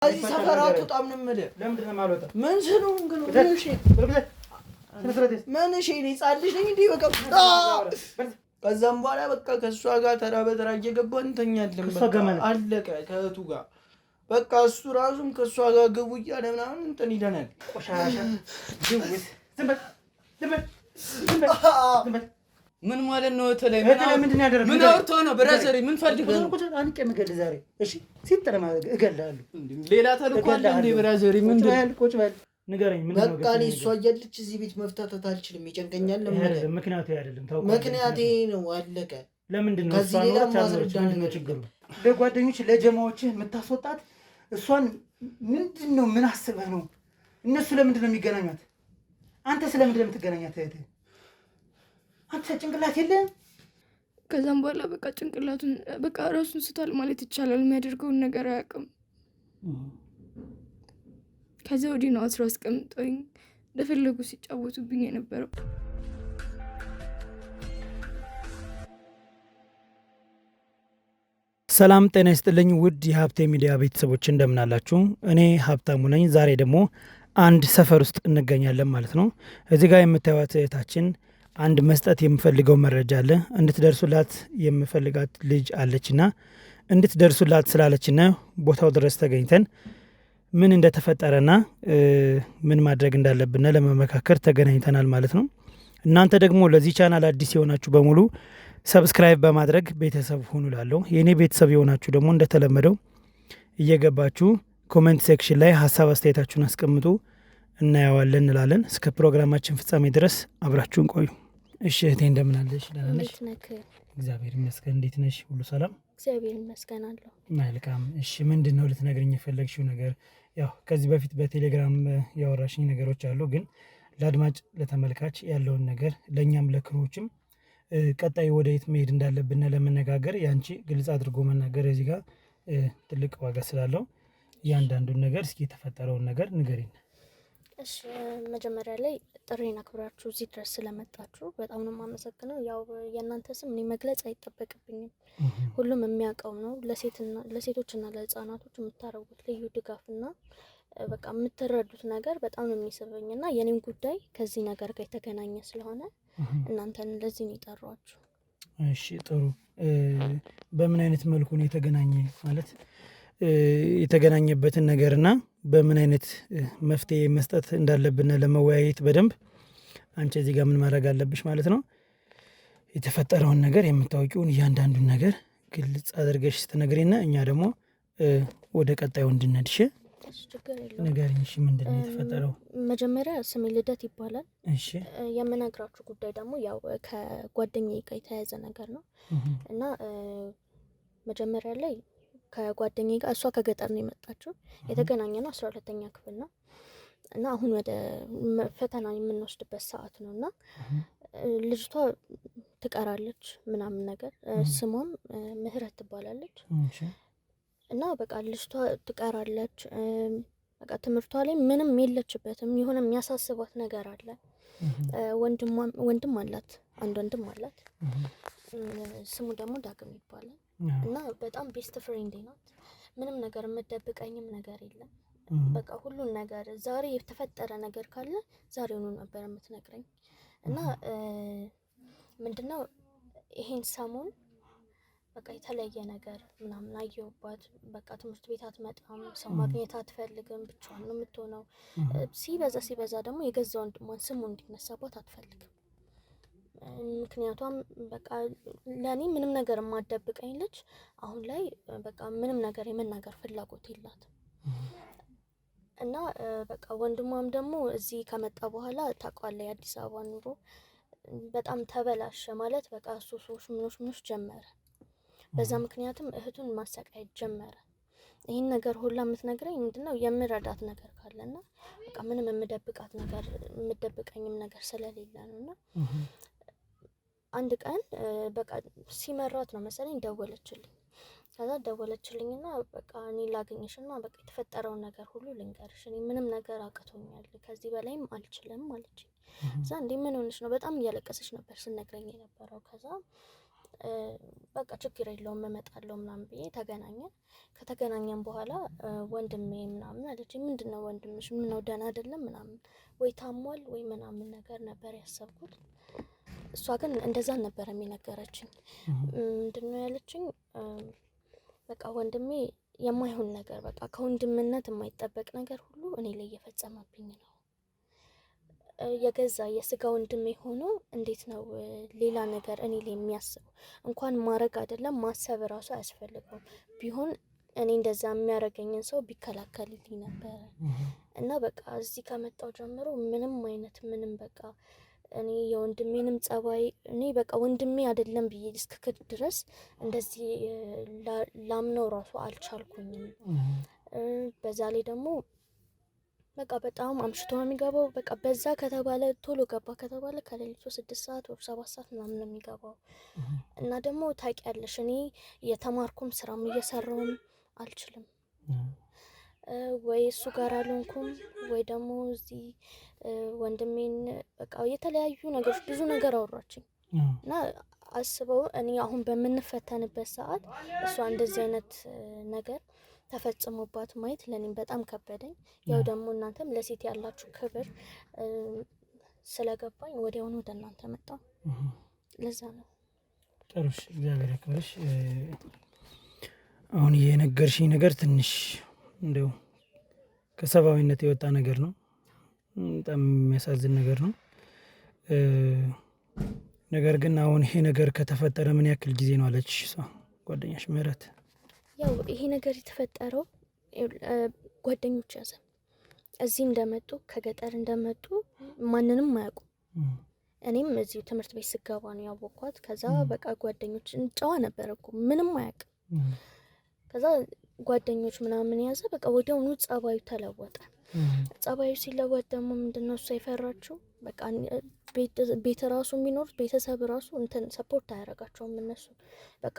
እዚህ ሰፈራቱ በጣም ነው የምልህ። ለምንድን ነው የማልወጣው? ምን ስለሆንክ ነው? ምን እሺ እኔ ሕፃን ልጅ ነኝ እንዴ? በቃ ከዛም በኋላ በቃ ከእሷ ጋር ተራ በተራ እየገባን እንተኛለን። በቃ አለቀ። ከእህቱ ጋር በቃ እሱ ራሱም ከእሷ ጋር ግቡ እያለ ምናምን እንትን ይለናል። ቆሻሻ ድውስ ዝም በል ዝም በል ዝም በል ምን ማለት ነው? ተለይ ምንድን ያደረገ ምን አውርቶ ነው? ብራዘር ምን ፈልገህ ነው? አንቄ ምገል ዛሬ እሺ ሲተረማ እገልሃለሁ። ሌላ ተልኮ አለ እንዴ? ብራዘር ምንድን ነው? ቁጭ በል ንገረኝ። ምን ነው? በቃ እኔ እሷ እያለች እዚህ ቤት መፍታታት አልችልም። ይጨንቀኛል። ለምን? ምክንያቱ አይደለም ታውቃለህ። ምክንያቴ ነው። አለቀ። ለምንድን ነው? ከዚህ ሌላ ማስረዳት ነው ችግሩ። ለጓደኞች ለጀማዎች የምታስወጣት እሷን ምንድን ነው? ምን አስበህ ነው? እነሱ ለምንድን ነው የሚገናኛት? አንተ ስለምንድን ነው የምትገናኛት? እህትህ አንተ ጭንቅላት የለም። ከዛም በኋላ በቃ ጭንቅላቱን በቃ ራሱን ስቷል ማለት ይቻላል። የሚያደርገውን ነገር አያውቅም። ከዛ ወዲህ ነው አስሮ አስቀምጠውኝ እንደፈለጉ ሲጫወቱብኝ የነበረው። ሰላም ጤና ይስጥልኝ ውድ የሀብቴ ሚዲያ ቤተሰቦች እንደምን አላችሁ? እኔ ሀብታሙ ነኝ። ዛሬ ደግሞ አንድ ሰፈር ውስጥ እንገኛለን ማለት ነው። እዚህ ጋር የምታዩት እህታችን አንድ መስጠት የምፈልገው መረጃ አለ። እንድትደርሱላት የምፈልጋት ልጅ አለችና እንድትደርሱላት ስላለችና ቦታው ድረስ ተገኝተን ምን እንደተፈጠረና ምን ማድረግ እንዳለብን ለመመካከር ተገናኝተናል ማለት ነው። እናንተ ደግሞ ለዚህ ቻናል አዲስ የሆናችሁ በሙሉ ሰብስክራይብ በማድረግ ቤተሰብ ሁኑ እላለሁ። የኔ ቤተሰብ የሆናችሁ ደግሞ እንደተለመደው እየገባችሁ ኮሜንት ሴክሽን ላይ ሀሳብ አስተያየታችሁን አስቀምጡ፣ እናየዋለን እንላለን። እስከ ፕሮግራማችን ፍጻሜ ድረስ አብራችሁን ቆዩ። እሺ እህቴ እንደምን አለሽ? ደህና ነሽ? እግዚአብሔር ይመስገን። እንዴት ነሽ? ሁሉ ሰላም? እግዚአብሔር ይመስገን አለሁ። መልካም። እሺ ምንድን ነው ልትነግሪኝ የፈለግሽው ነገር? ያው ከዚህ በፊት በቴሌግራም ያወራሽኝ ነገሮች አሉ፣ ግን ለአድማጭ ለተመልካች ያለውን ነገር ለእኛም ለክሮችም ቀጣይ ወደ የት መሄድ እንዳለብን ለመነጋገር ያንቺ ግልጽ አድርጎ መናገር እዚህ ጋር ትልቅ ዋጋ ስላለው እያንዳንዱን ነገር እስኪ የተፈጠረውን ነገር ንገሪኝ። እሺ መጀመሪያ ላይ ጥሬን አክብራችሁ እዚህ ድረስ ስለመጣችሁ በጣም ነው የማመሰግነው። ያው የእናንተ ስም እኔ መግለጽ አይጠበቅብኝም፣ ሁሉም የሚያውቀው ነው። ለሴቶችና ለህፃናቶች የምታረጉት ልዩ ድጋፍና በቃ የምትረዱት ነገር በጣም ነው የሚስበኝና የኔም ጉዳይ ከዚህ ነገር ጋር የተገናኘ ስለሆነ እናንተን ለዚህ ነው የጠሯችሁ። እሺ ጥሩ። በምን አይነት መልኩ ነው የተገናኘ ማለት የተገናኘበትን ነገርና በምን አይነት መፍትሄ መስጠት እንዳለብን ለመወያየት በደንብ አንቺ እዚህ ጋር ምን ማድረግ አለብሽ ማለት ነው። የተፈጠረውን ነገር የምታውቂውን እያንዳንዱን ነገር ግልጽ አድርገሽ ስትነግሪና እኛ ደግሞ ወደ ቀጣዩ እንድንሄድሽ ንገሪኝ። እሺ ምንድን ነው የተፈጠረው? መጀመሪያ ስሜ ልደት ይባላል። እሺ የምነግራችሁ ጉዳይ ደግሞ ያው ከጓደኛዬ ጋር የተያያዘ ነገር ነው እና መጀመሪያ ላይ ከጓደኛዬ ጋር እሷ ከገጠር ነው የመጣችው። የተገናኘ ነው 12ኛ ክፍል ነው እና አሁን ወደ ፈተና የምንወስድበት ሰዓት ነው እና ልጅቷ ትቀራለች ምናምን ነገር። ስሟም ምህረት ትባላለች እና በቃ ልጅቷ ትቀራለች። በቃ ትምህርቷ ላይ ምንም የለችበትም። የሆነ የሚያሳስባት ነገር አለ። ወንድም አላት፣ አንድ ወንድም አላት። ስሙ ደግሞ ዳግም ይባላል እና በጣም ቤስት ፍሬንዴ ናት። ምንም ነገር የምትደብቀኝም ነገር የለም። በቃ ሁሉን ነገር ዛሬ የተፈጠረ ነገር ካለ ዛሬውኑ ነበር የምትነግረኝ እና ምንድነው ይሄን ሰሞን በቃ የተለየ ነገር ምናምን አየሁባት። በቃ ትምህርት ቤት አትመጣም፣ ሰው ማግኘት አትፈልግም፣ ብቻዋን ነው የምትሆነው። ሲበዛ ደግሞ የገዛ ወንድሟን ስሙ እንዲነሳባት አትፈልግም። ምክንያቷም በቃ ለእኔ ምንም ነገር የማትደብቀኝ ልጅ አሁን ላይ በቃ ምንም ነገር የመናገር ፍላጎት የላትም እና በቃ ወንድሟም ደግሞ እዚህ ከመጣ በኋላ ታውቃለህ የአዲስ አበባ ኑሮ በጣም ተበላሸ ማለት በቃ ሱሶች ምኖች ጀመረ። በዛ ምክንያትም እህቱን ማሰቃየት ጀመረ። ይህን ነገር ሁላ የምትነግረኝ ምንድነው የምረዳት ነገር ካለና በቃ ምንም የምደብቃት ነገር የምደብቀኝም ነገር ስለሌለ ነውና አንድ ቀን በቃ ሲመራት ነው መሰለኝ ደወለችልኝ። ከዛ ደወለችልኝና በቃ እኔ ላገኝሽና በቃ የተፈጠረውን ነገር ሁሉ ልንገርሽ፣ እኔ ምንም ነገር አቅቶኛል፣ ከዚህ በላይም አልችልም አለችኝ። ከዛ እንዴ ምን ሆነሽ ነው? በጣም እያለቀሰች ነበር ስነግረኝ የነበረው። ከዛ በቃ ችግር የለውም እመጣለሁ ምናምን ብዬ ተገናኘን። ከተገናኘን በኋላ ወንድሜ ምናምን አለች። ምንድነው ወንድምሽ ምነው ደህና አይደለም ምናምን ወይ ታሟል ወይ ምናምን ነገር ነበር ያሰብኩት። እሷ ግን እንደዛ ነበር የሚነገረችኝ። ምንድነው ያለችኝ በቃ ወንድሜ የማይሆን ነገር በቃ ከወንድምነት የማይጠበቅ ነገር ሁሉ እኔ ላይ እየፈጸመብኝ ነው። የገዛ የስጋ ወንድሜ ሆኖ እንዴት ነው ሌላ ነገር እኔ ላይ የሚያስበው? እንኳን ማድረግ አይደለም ማሰብ ራሱ አያስፈልገውም። ቢሆን እኔ እንደዛ የሚያደርገኝን ሰው ቢከላከልልኝ ነበረ። እና በቃ እዚህ ከመጣው ጀምሮ ምንም በቃ እኔ የወንድሜንም ጸባይ እኔ በቃ ወንድሜ አይደለም ብዬ እስክክድ ድረስ እንደዚህ ላምነው ራሱ አልቻልኩኝም። በዛ ላይ ደግሞ በቃ በጣም አምሽቶ ነው የሚገባው። በቃ በዛ ከተባለ ቶሎ ገባ ከተባለ ከሌሊቱ 6 ሰዓት ወይ 7 ሰዓት ምናምን ነው የሚገባው። እና ደግሞ ታውቂያለሽ እኔ የተማርኩም ስራም እየሰራውም አልችልም። ወይ እሱ ጋር አልሆንኩም ወይ ደግሞ እዚህ ወንድሜን በቃ የተለያዩ ነገሮች ብዙ ነገር አወራችኝ። እና አስበው እኔ አሁን በምንፈተንበት ሰዓት እሷ እንደዚህ አይነት ነገር ተፈጽሞባት ማየት ለኔም በጣም ከበደኝ። ያው ደግሞ እናንተም ለሴት ያላችሁ ክብር ስለገባኝ ወዲያውኑ ወደ እናንተ መጣሁ። ለዛ ነው። ጥሩሽ እግዚአብሔር ያክብርሽ። አሁን የነገርሽኝ ነገር ትንሽ እንደው ከሰብአዊነት የወጣ ነገር ነው። በጣም የሚያሳዝን ነገር ነው። ነገር ግን አሁን ይሄ ነገር ከተፈጠረ ምን ያክል ጊዜ ነው አለች እሷ ጓደኛሽ ምህረት? ያው ይሄ ነገር የተፈጠረው ጓደኞች ያዘ እዚህ እንደመጡ ከገጠር እንደመጡ ማንንም አያውቁም። እኔም እዚሁ ትምህርት ቤት ስገባ ነው ያወቅኳት። ከዛ በቃ ጓደኞች ጨዋ ነበር እኮ ምንም አያውቅም። ከዛ ጓደኞች ምናምን ያዘ በቃ ወዲያውኑ ጸባዩ ተለወጠ። ጸባዩ ሲለወጥ ደግሞ ምንድነው እሷ የፈራችው በቃ ቤት ራሱ የሚኖሩት ቤተሰብ ራሱ እንትን ሰፖርት አያደርጋቸውም እነሱ በቃ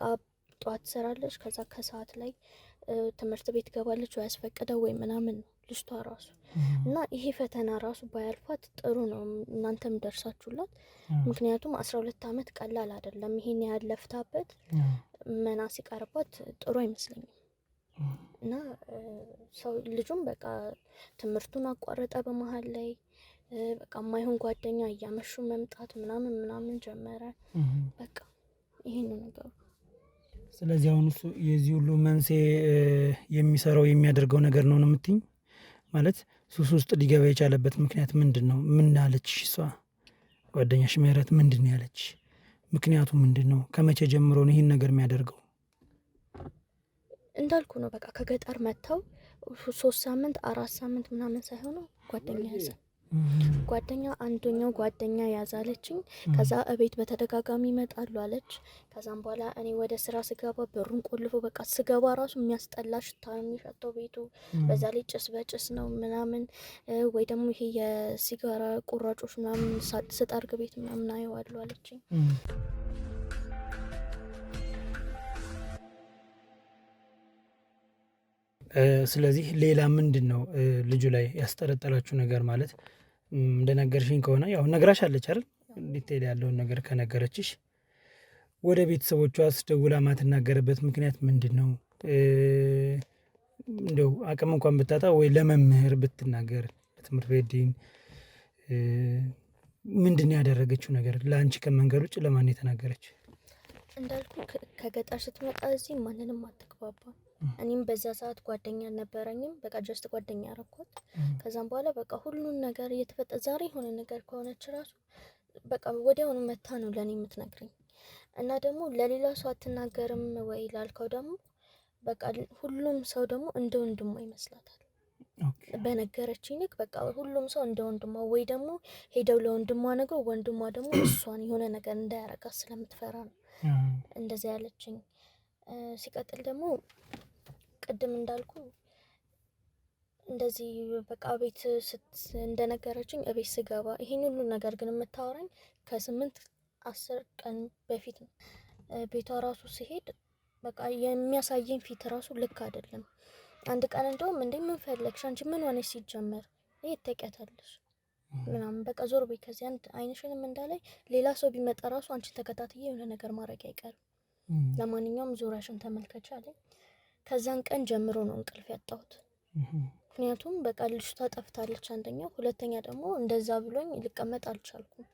ጧት ትሰራለች ከዛ ከሰዓት ላይ ትምህርት ቤት ገባለች ወይ አስፈቅደው ወይ ምናምን ነው ልጅቷ ራሱ። እና ይሄ ፈተና ራሱ ባያልፋት ጥሩ ነው እናንተም ደርሳችሁላት። ምክንያቱም 12 አመት ቀላል አይደለም። ይሄን ያህል ለፍታበት መና ሲቀርባት ጥሩ አይመስለኝም። እና ሰው ልጁም በቃ ትምህርቱን አቋረጠ በመሃል ላይ በቃ የማይሆን ጓደኛ እያመሹ መምጣት ምናምን ጀመረ። በቃ ይሄን ነገር ስለዚህ አሁን እሱ የዚህ ሁሉ መንስኤ የሚሰራው የሚያደርገው ነገር ነው የምትይኝ? ማለት ሱስ ውስጥ ሊገባ የቻለበት ምክንያት ምንድነው? ምን አለችሽ እሷ ጓደኛሽ ምህረት ምንድነው ያለች? ምክንያቱ ምንድነው? ከመቼ ጀምሮ ነው ይሄን ነገር የሚያደርገው? እንዳልኩ ነው በቃ ከገጠር መተው 3 ሳምንት 4 ሳምንት ምናምን ሳይሆን ጓደኛ ያዘ። ጓደኛ አንደኛው ጓደኛ ያዛለችኝ። ከዛ እቤት በተደጋጋሚ ይመጣሉ አለች። ከዛም በኋላ እኔ ወደ ስራ ስገባ በሩን ቆልፎ በቃ ስገባ ራሱ የሚያስጠላ ሽታ ነው የሚሸተው ቤቱ። በዛ ላይ ጭስ በጭስ ነው ምናምን ወይ ደግሞ ይሄ የሲጋራ ቁራጮች ምናምን ስጠርግ ቤት ምናምን አየዋለሁ አለችኝ። ስለዚህ ሌላ ምንድነው ልጁ ላይ ያስጠረጠራችሁ ነገር? ማለት እንደነገርሽኝ ከሆነ ያው ነግራሻለች አይደል? ዲቴል ያለውን ነገር ከነገረችሽ ወደ ቤተሰቦቿስ ደውላ ማትናገርበት ምክንያት ምንድነው? እንደው አቅም እንኳን ብታጣ ወይ ለመምህር ብትናገር ለትምህርት ቤት ዲን ምንድነው ያደረገችው ነገር? ለአንቺ ከመንገር ውጭ ለማን የተናገረች? እንዳልኩ ከገጠር ስትመጣ እዚህ ማንንም አትግባባም። እኔም በዛ ሰዓት ጓደኛ ነበረኝም በቃ ጀስት ጓደኛ አረኳት። ከዛም በኋላ በቃ ሁሉን ነገር እየተፈጠረ ዛሬ የሆነ ነገር ከሆነች ራሱ በቃ ወዲያውኑ መታ ነው ለኔ የምትነግረኝ። እና ደግሞ ለሌላ ሰው አትናገርም ወይ ላልከው ደግሞ በቃ ሁሉም ሰው ደግሞ እንደ ወንድሟ ይመስላታል። በነገረችኝ ልክ በቃ ሁሉም ሰው እንደ ወንድሟ ወይ ደግሞ ሄደው ለወንድሟ ነገር ወንድሟ ደግሞ እሷን የሆነ ነገር እንዳያረጋት ስለምትፈራ ነው እንደዛ ያለችኝ። ሲቀጥል ደግሞ ቅድም እንዳልኩ እንደዚህ በቃ ቤት እንደነገረችኝ እቤት ስገባ ይሄን ሁሉ ነገር ግን የምታወራኝ ከ8-10 ቀን በፊት ነው። ቤቷ ራሱ ሲሄድ በቃ የሚያሳየኝ ፊት ራሱ ልክ አይደለም። አንድ ቀን እንደውም እንዴ ምን ፈለግሽ አንቺ ምን ሆነሽ ሲጀመር ይሄ ተቀያታለሽ ምናምን በቃ ዞር በይ ከዚህ አንድ አይንሽንም እንዳላይ ሌላ ሰው ቢመጣ ራሱ አንቺ ተከታትዬ የሆነ ነገር ማድረግ አይቀርም ለማንኛውም ዙሪያሽን ተመልከች አለኝ። ከዛን ቀን ጀምሮ ነው እንቅልፍ ያጣሁት። ምክንያቱም በቃ ልጅቷ ጠፍታለች አንደኛ፣ ሁለተኛ ደግሞ እንደዛ ብሎኝ ልቀመጥ አልቻልኩም።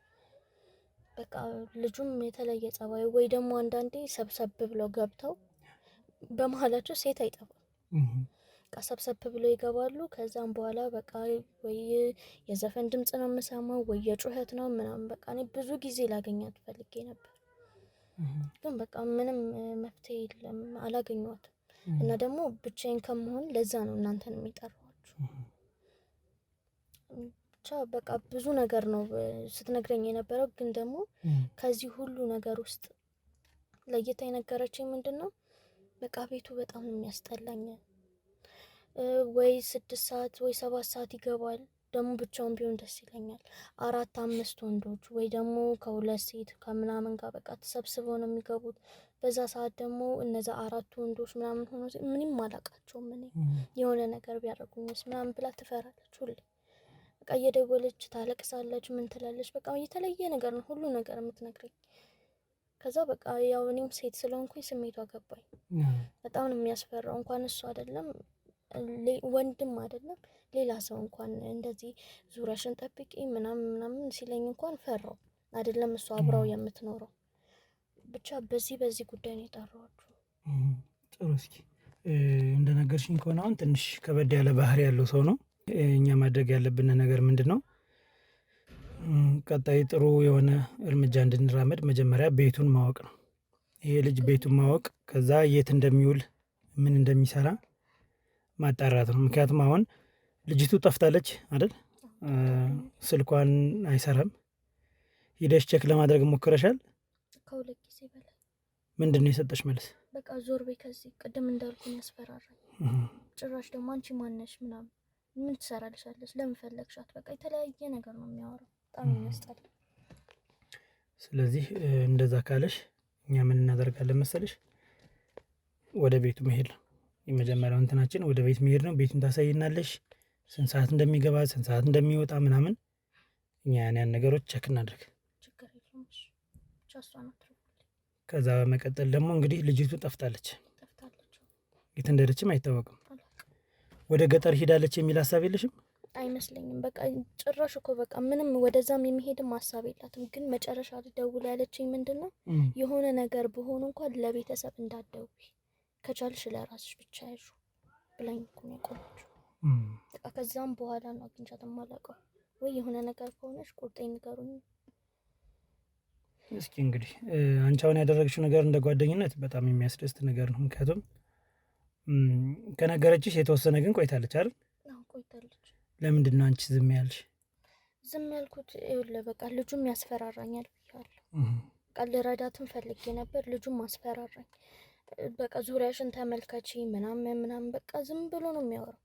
በቃ ልጁም የተለየ ጸባይ ወይ ደግሞ አንዳንዴ ሰብሰብ ብለው ገብተው በመሀላቸው ሴት አይጠፋም። በቃ ሰብሰብ ብለው ይገባሉ። ከዛም በኋላ በቃ ወይ የዘፈን ድምጽ ነው የምሰማው ወይ የጩኸት ነው ምናምን። በቃ እኔ ብዙ ጊዜ ላገኛት ፈልጌ ነበር፣ ግን በቃ ምንም መፍትሄ የለም፣ አላገኘኋትም። እና ደግሞ ብቻዬን ከመሆን ለዛ ነው እናንተን የሚጠራዋችሁ። ብቻ በቃ ብዙ ነገር ነው ስትነግረኝ የነበረው፣ ግን ደግሞ ከዚህ ሁሉ ነገር ውስጥ ለየታ የነገረችኝ ምንድነው በቃ ቤቱ በጣም የሚያስጠላኝ፣ ወይ 6 ሰዓት ወይ 7 ሰዓት ይገባል። ደግሞ ብቻውን ቢሆን ደስ ይለኛል። 4 5 ወንዶች ወይ ደግሞ ከ2 ሴት ከምናምን ጋር በቃ ተሰብስበው ነው የሚገቡት። በዛ ሰዓት ደግሞ እነዛ 4 ወንዶች ምናምን ሆኖ ምንም አላውቃቸውም። እኔ የሆነ ነገር ቢያደርጉኝስ ምናምን ብላ ትፈራለች ሁሌ። በቃ እየደወለች ታለቅሳለች፣ ምን ትላለች። በቃ የተለየ ነገር ነው ሁሉ ነገር የምትነግረኝ። ከዛ በቃ ያው እኔም ሴት ስለሆንኩኝ ስሜቷ ገባኝ። በጣም ነው የሚያስፈራው። እንኳን እሱ አይደለም ወንድም አይደለም ሌላ ሰው እንኳን እንደዚህ ዙሪያሽን ጠብቂ ምናምን ሲለኝ እንኳን ፈራው። አይደለም እሱ አብራው የምትኖረው። ብቻ በዚህ ጉዳይ ነው የጠራኋችሁ። ጥሩ። እስኪ እንደነገርሽኝ ከሆነ አሁን ትንሽ ከበድ ያለ ባህሪ ያለው ሰው ነው። እኛ ማድረግ ያለብን ነገር ምንድን ነው? ቀጣይ ጥሩ የሆነ እርምጃ እንድንራመድ መጀመሪያ ቤቱን ማወቅ ነው። ይሄ ልጅ ቤቱን ማወቅ፣ ከዛ የት እንደሚውል ምን እንደሚሰራ ማጣራት ነው። ምክንያቱም አሁን ልጅቱ ጠፍታለች አይደል? ስልኳን አይሰራም። ሂደሽ ቼክ ለማድረግ ሞክረሻል? ከ2 ጊዜ በላይ። ምንድን ነው የሰጠሽ መልስ? በቃ ዞር በይ ከዚህ፣ ቅድም እንዳልኩኝ ያስፈራራኝ። ጭራሽ ደግሞ አንቺ ማነሽ ምናምን፣ ምን ትሰራልሻለች፣ ለምን ፈለግሻት፣ በቃ የተለያየ ነገር ነው የሚያወራው። በጣም ያስጠላ። ስለዚህ እንደዛ ካለሽ እኛ ምን እናደርጋለን መሰለሽ? ወደ ቤቱ መሄድ ነው የመጀመሪያው እንትናችን። ወደ ቤት መሄድ ነው። ቤቱን ታሳይናለሽ፣ ስንት ሰዓት እንደሚገባ ስንት ሰዓት እንደሚወጣ ምናምን። እኛ ያን ነገሮች ቸክ እናድርግ። ችግር የለውም። ብቻ እሷን አትርፉልኝ። ከዛ በመቀጠል ደግሞ እንግዲህ ልጅቱ ጠፍታለች። የት እንደሄደችም አይታወቅም። ወደ ገጠር ሄዳለች የሚል ሀሳብ የለሽም? አይመስለኝም። በቃ ጭራሽ እኮ በቃ ምንም ወደዛም የሚሄድም ሀሳብ የላትም። ግን መጨረሻ ደውላ ያለችኝ ምንድን ነው የሆነ ነገር በሆኑ እንኳን ለቤተሰብ እንዳትደውይ፣ ከቻልሽ ለራስሽ ብቻ ያዡ ብላኝ እኮ ነው ያቆመችው። በቃ ከዛም በኋላ ነው አግኝቻት የማላውቀው። ወይ የሆነ ነገር ከሆነች ቁርጤን ንገሩኝ። እስኪ እንግዲህ አንቺ አሁን ያደረግሽው ነገር እንደ ጓደኝነት በጣም የሚያስደስት ነገር ነው። ምክንያቱም ከነገረችሽ የተወሰነ ግን ቆይታለች አይደል? አዎ ቆይታለች። ለምንድን ነው አንቺ ዝም ያልሽ? ዝም ያልኩት ይኸውልህ በቃ ልጁም ያስፈራራኛል ብያለሁ። በቃ ልረዳትም ፈልጌ ነበር፣ ልጁም አስፈራራኝ። በቃ ዙሪያሽን ተመልከቺ ምናምን በቃ ዝም ብሎ ነው የሚያወራው።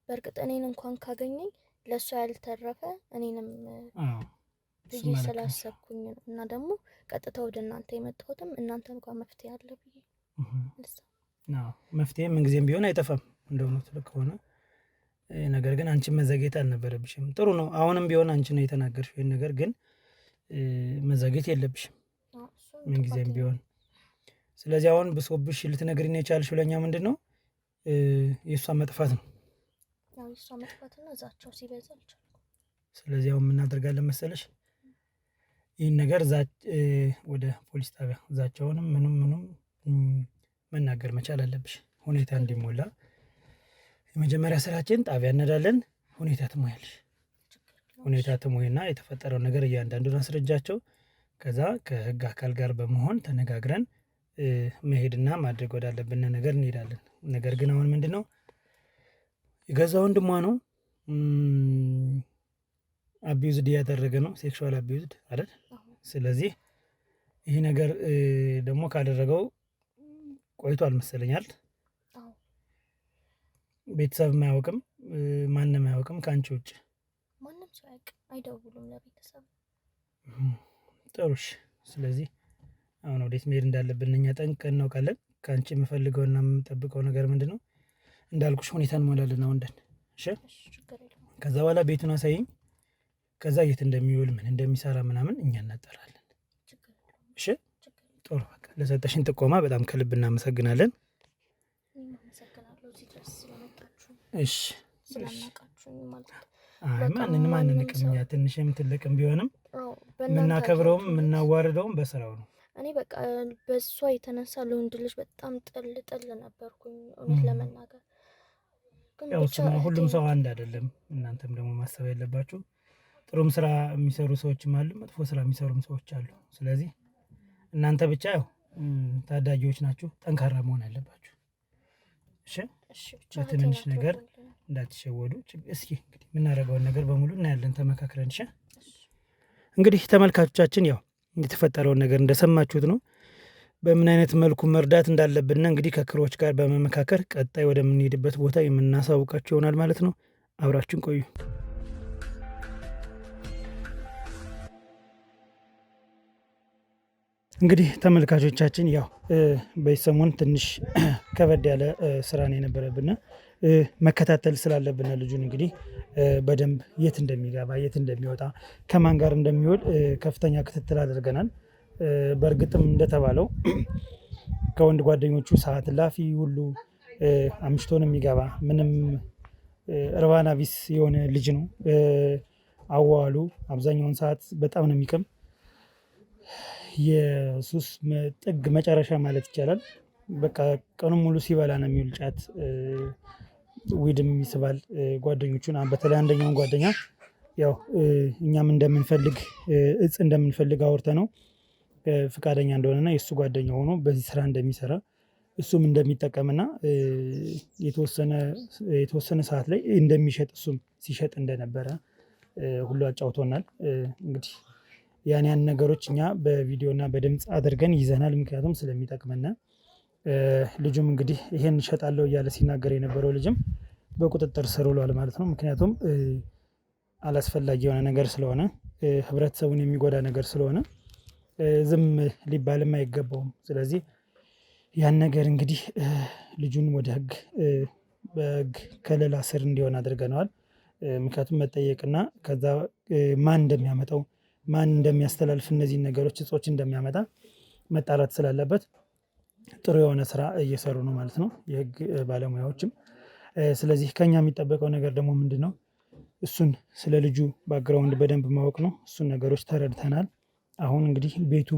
በእርግጥ እኔን እንኳን ካገኘኝ ለእሷ ያልተረፈ እኔንም ብዬ ስላሰብኩኝ ነው። እና ደግሞ ቀጥታ ወደ እናንተ የመጣሁትም እናንተም ጋር መፍትሄ አለ ብዬ። መፍትሄ ምንጊዜም ቢሆን አይጠፋም እንደሆነ ከሆነ ነገር ግን አንቺን መዘግየት አልነበረብሽም። ጥሩ ነው። አሁንም ቢሆን አንቺ ነው የተናገርሽው ይሄን ነገር፣ ግን መዘግየት የለብሽም ምንጊዜም ቢሆን። ስለዚህ አሁን ብሶብሽ ልትነግሪኝ የቻልሽው ለእኛ ምንድን ነው? የእሷ መጥፋት ነው። የእሷ መጥፋትና እዛቸው ሲበዛ አልቻልኩም። ስለዚህ አሁን የምናደርጋለን መሰለሽ? ይህን ነገር ወደ ፖሊስ ጣቢያ እዛቸውንም ምንም መናገር መቻል አለብሽ። ሁኔታ እንዲሞላ የመጀመሪያ ስራችን ጣቢያ እንሄዳለን። ሁኔታ ትሞያለሽ። ሁኔታ ትሞይና የተፈጠረው ነገር እያንዳንዱን አስረጃቸው። ከዛ ከህግ አካል ጋር በመሆን ተነጋግረን መሄድና ማድረግ ወዳለብን ነገር እንሄዳለን። ነገር ግን አሁን ምንድን ነው የገዛ ወንድሟ ነው አቢዩዝድ እያደረገ ነው፣ ሴክሹዋል አቢዩዝድ አይደል? ስለዚህ ይህ ነገር ደግሞ ካደረገው ቆይቷል መሰለኛል። ቤተሰብ አያውቅም፣ ማንም አያውቅም ከአንቺ ውጭ? ማንም ሰው አያውቅም፣ አይደውሉም ለቤተሰብ። ጥሩሽ። ስለዚህ አሁን ወዴት መሄድ እንዳለብን እኛ ጠንቅቀን እናውቃለን። ከአንቺ የምፈልገውና የምጠብቀው ነገር ምንድን ነው? እንዳልኩሽ ሁኔታ እንሞላለን አሁን ደን። እሺ፣ ከዛ በኋላ ቤቱን አሳይኝ። ከዛ የት እንደሚውል ምን እንደሚሰራ ምናምን እኛ እናጠራለን። እሺ፣ ጥሩ በቃ ለሰጠሽን ጥቆማ በጣም ከልብ እናመሰግናለን። እሺ ማንንም ቅምኛ ትንሽም ትልቅም ቢሆንም የምናከብረውም የምናዋርደውም በስራው ነው። እኔ በቃ በእሷ የተነሳ ለወንድ ልጅ በጣም ጥል ነበርኩኝ እውነት ለመናገር። ያው ሁሉም ሰው አንድ አይደለም። እናንተም ደግሞ ማሰብ ያለባችሁ ጥሩም ስራ የሚሰሩ ሰዎችም አሉ፣ መጥፎ ስራ የሚሰሩም ሰዎች አሉ። ስለዚህ እናንተ ብቻ ያው ታዳጊዎች ናችሁ፣ ጠንካራ መሆን አለባችሁ። እሺ በትንንሽ ነገር እንዳትሸወዱ። እስኪ እንግዲህ የምናደርገውን ነገር በሙሉ እናያለን ተመካክረን። እሺ እንግዲህ ተመልካቾቻችን ያው የተፈጠረውን ነገር እንደሰማችሁት ነው። በምን አይነት መልኩ መርዳት እንዳለብንና እንግዲህ ከክሮች ጋር በመመካከር ቀጣይ ወደምንሄድበት ቦታ የምናሳውቃችሁ ይሆናል ማለት ነው። አብራችሁን ቆዩ። እንግዲህ ተመልካቾቻችን ያው በዚህ ሰሞን ትንሽ ከበድ ያለ ስራ ነው የነበረብን። መከታተል ስላለብን ልጁን እንግዲህ በደንብ የት እንደሚገባ የት እንደሚወጣ ከማን ጋር እንደሚውል ከፍተኛ ክትትል አድርገናል። በእርግጥም እንደተባለው ከወንድ ጓደኞቹ ሰዓት ላፊ ሁሉ አምሽቶ ነው የሚገባ። ምንም እርባና ቢስ የሆነ ልጅ ነው። አዋዋሉ አብዛኛውን ሰዓት በጣም ነው የሚቅም። የሱስ ጥግ መጨረሻ ማለት ይቻላል። በቃ ቀኑን ሙሉ ሲበላ ነው የሚውል። ጫት ዊድም ይስባል ጓደኞቹን። በተለይ አንደኛውን ጓደኛ ያው እኛም እንደምንፈልግ እጽ እንደምንፈልግ አውርተ ነው ፍቃደኛ እንደሆነና የእሱ ጓደኛ ሆኖ በዚህ ስራ እንደሚሰራ እሱም እንደሚጠቀምና የተወሰነ ሰዓት ላይ እንደሚሸጥ እሱም ሲሸጥ እንደነበረ ሁሉ አጫውቶናል። እንግዲህ ያን ነገሮች እኛ በቪዲዮና በድምፅ አድርገን ይዘናል። ምክንያቱም ስለሚጠቅመና ልጁም እንግዲህ ይሄን እሸጣለሁ እያለ ሲናገር የነበረው ልጅም በቁጥጥር ስር ውሏል ማለት ነው። ምክንያቱም አላስፈላጊ የሆነ ነገር ስለሆነ፣ ህብረተሰቡን የሚጎዳ ነገር ስለሆነ ዝም ሊባልም አይገባውም። ስለዚህ ያን ነገር እንግዲህ ልጁን ወደ በህግ ከለላ ስር እንዲሆን አድርገነዋል። ምክንያቱም መጠየቅና ከዛ ማን እንደሚያመጣው ማን እንደሚያስተላልፍ እነዚህን ነገሮች እጾች እንደሚያመጣ መጣራት ስላለበት ጥሩ የሆነ ስራ እየሰሩ ነው ማለት ነው የህግ ባለሙያዎችም። ስለዚህ ከኛ የሚጠበቀው ነገር ደግሞ ምንድን ነው? እሱን ስለ ልጁ ባክግራውንድ በደንብ ማወቅ ነው። እሱን ነገሮች ተረድተናል። አሁን እንግዲህ ቤቱ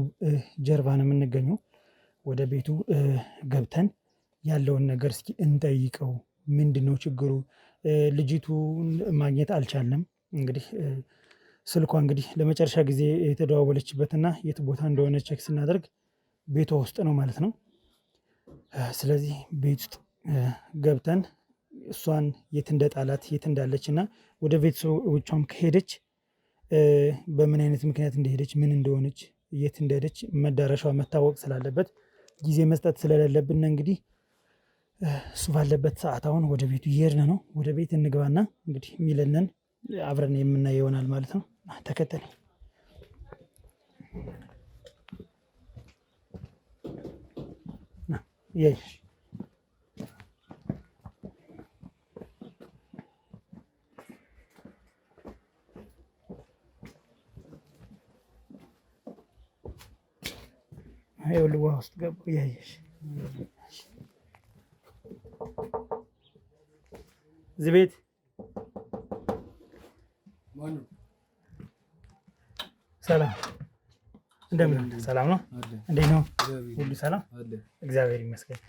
ጀርባ ነው የምንገኘው። ወደ ቤቱ ገብተን ያለውን ነገር እስኪ እንጠይቀው። ምንድን ነው ችግሩ? ልጅቱ ማግኘት አልቻለም። እንግዲህ ስልኳ እንግዲህ ለመጨረሻ ጊዜ የተደዋወለችበትና የት ቦታ እንደሆነ ቼክ ስናደርግ ቤቷ ውስጥ ነው ማለት ነው። ስለዚህ ቤት ውስጥ ገብተን እሷን የት እንደጣላት የት እንዳለች እና ወደ ቤተሰቦቿም ከሄደች በምን አይነት ምክንያት እንደሄደች ምን እንደሆነች የት እንደሄደች መዳረሻዋ መታወቅ ስላለበት ጊዜ መስጠት ስለሌለብን እንግዲህ እሱ ባለበት ሰዓት አሁን ወደ ቤቱ እየሄድን ነው። ወደ ቤት እንግባና እንግዲህ የሚለንን አብረን የምናየው ይሆናል ማለት ነው። ተከተል። ይኸውልህ ውሃ ውስጥ ገቡ እያየሽ እዚህ ቤት ሰላም እንደምን ሰላም ነው? እንዴት ነው? ሁሉ ሰላም እግዚአብሔር ይመስገን።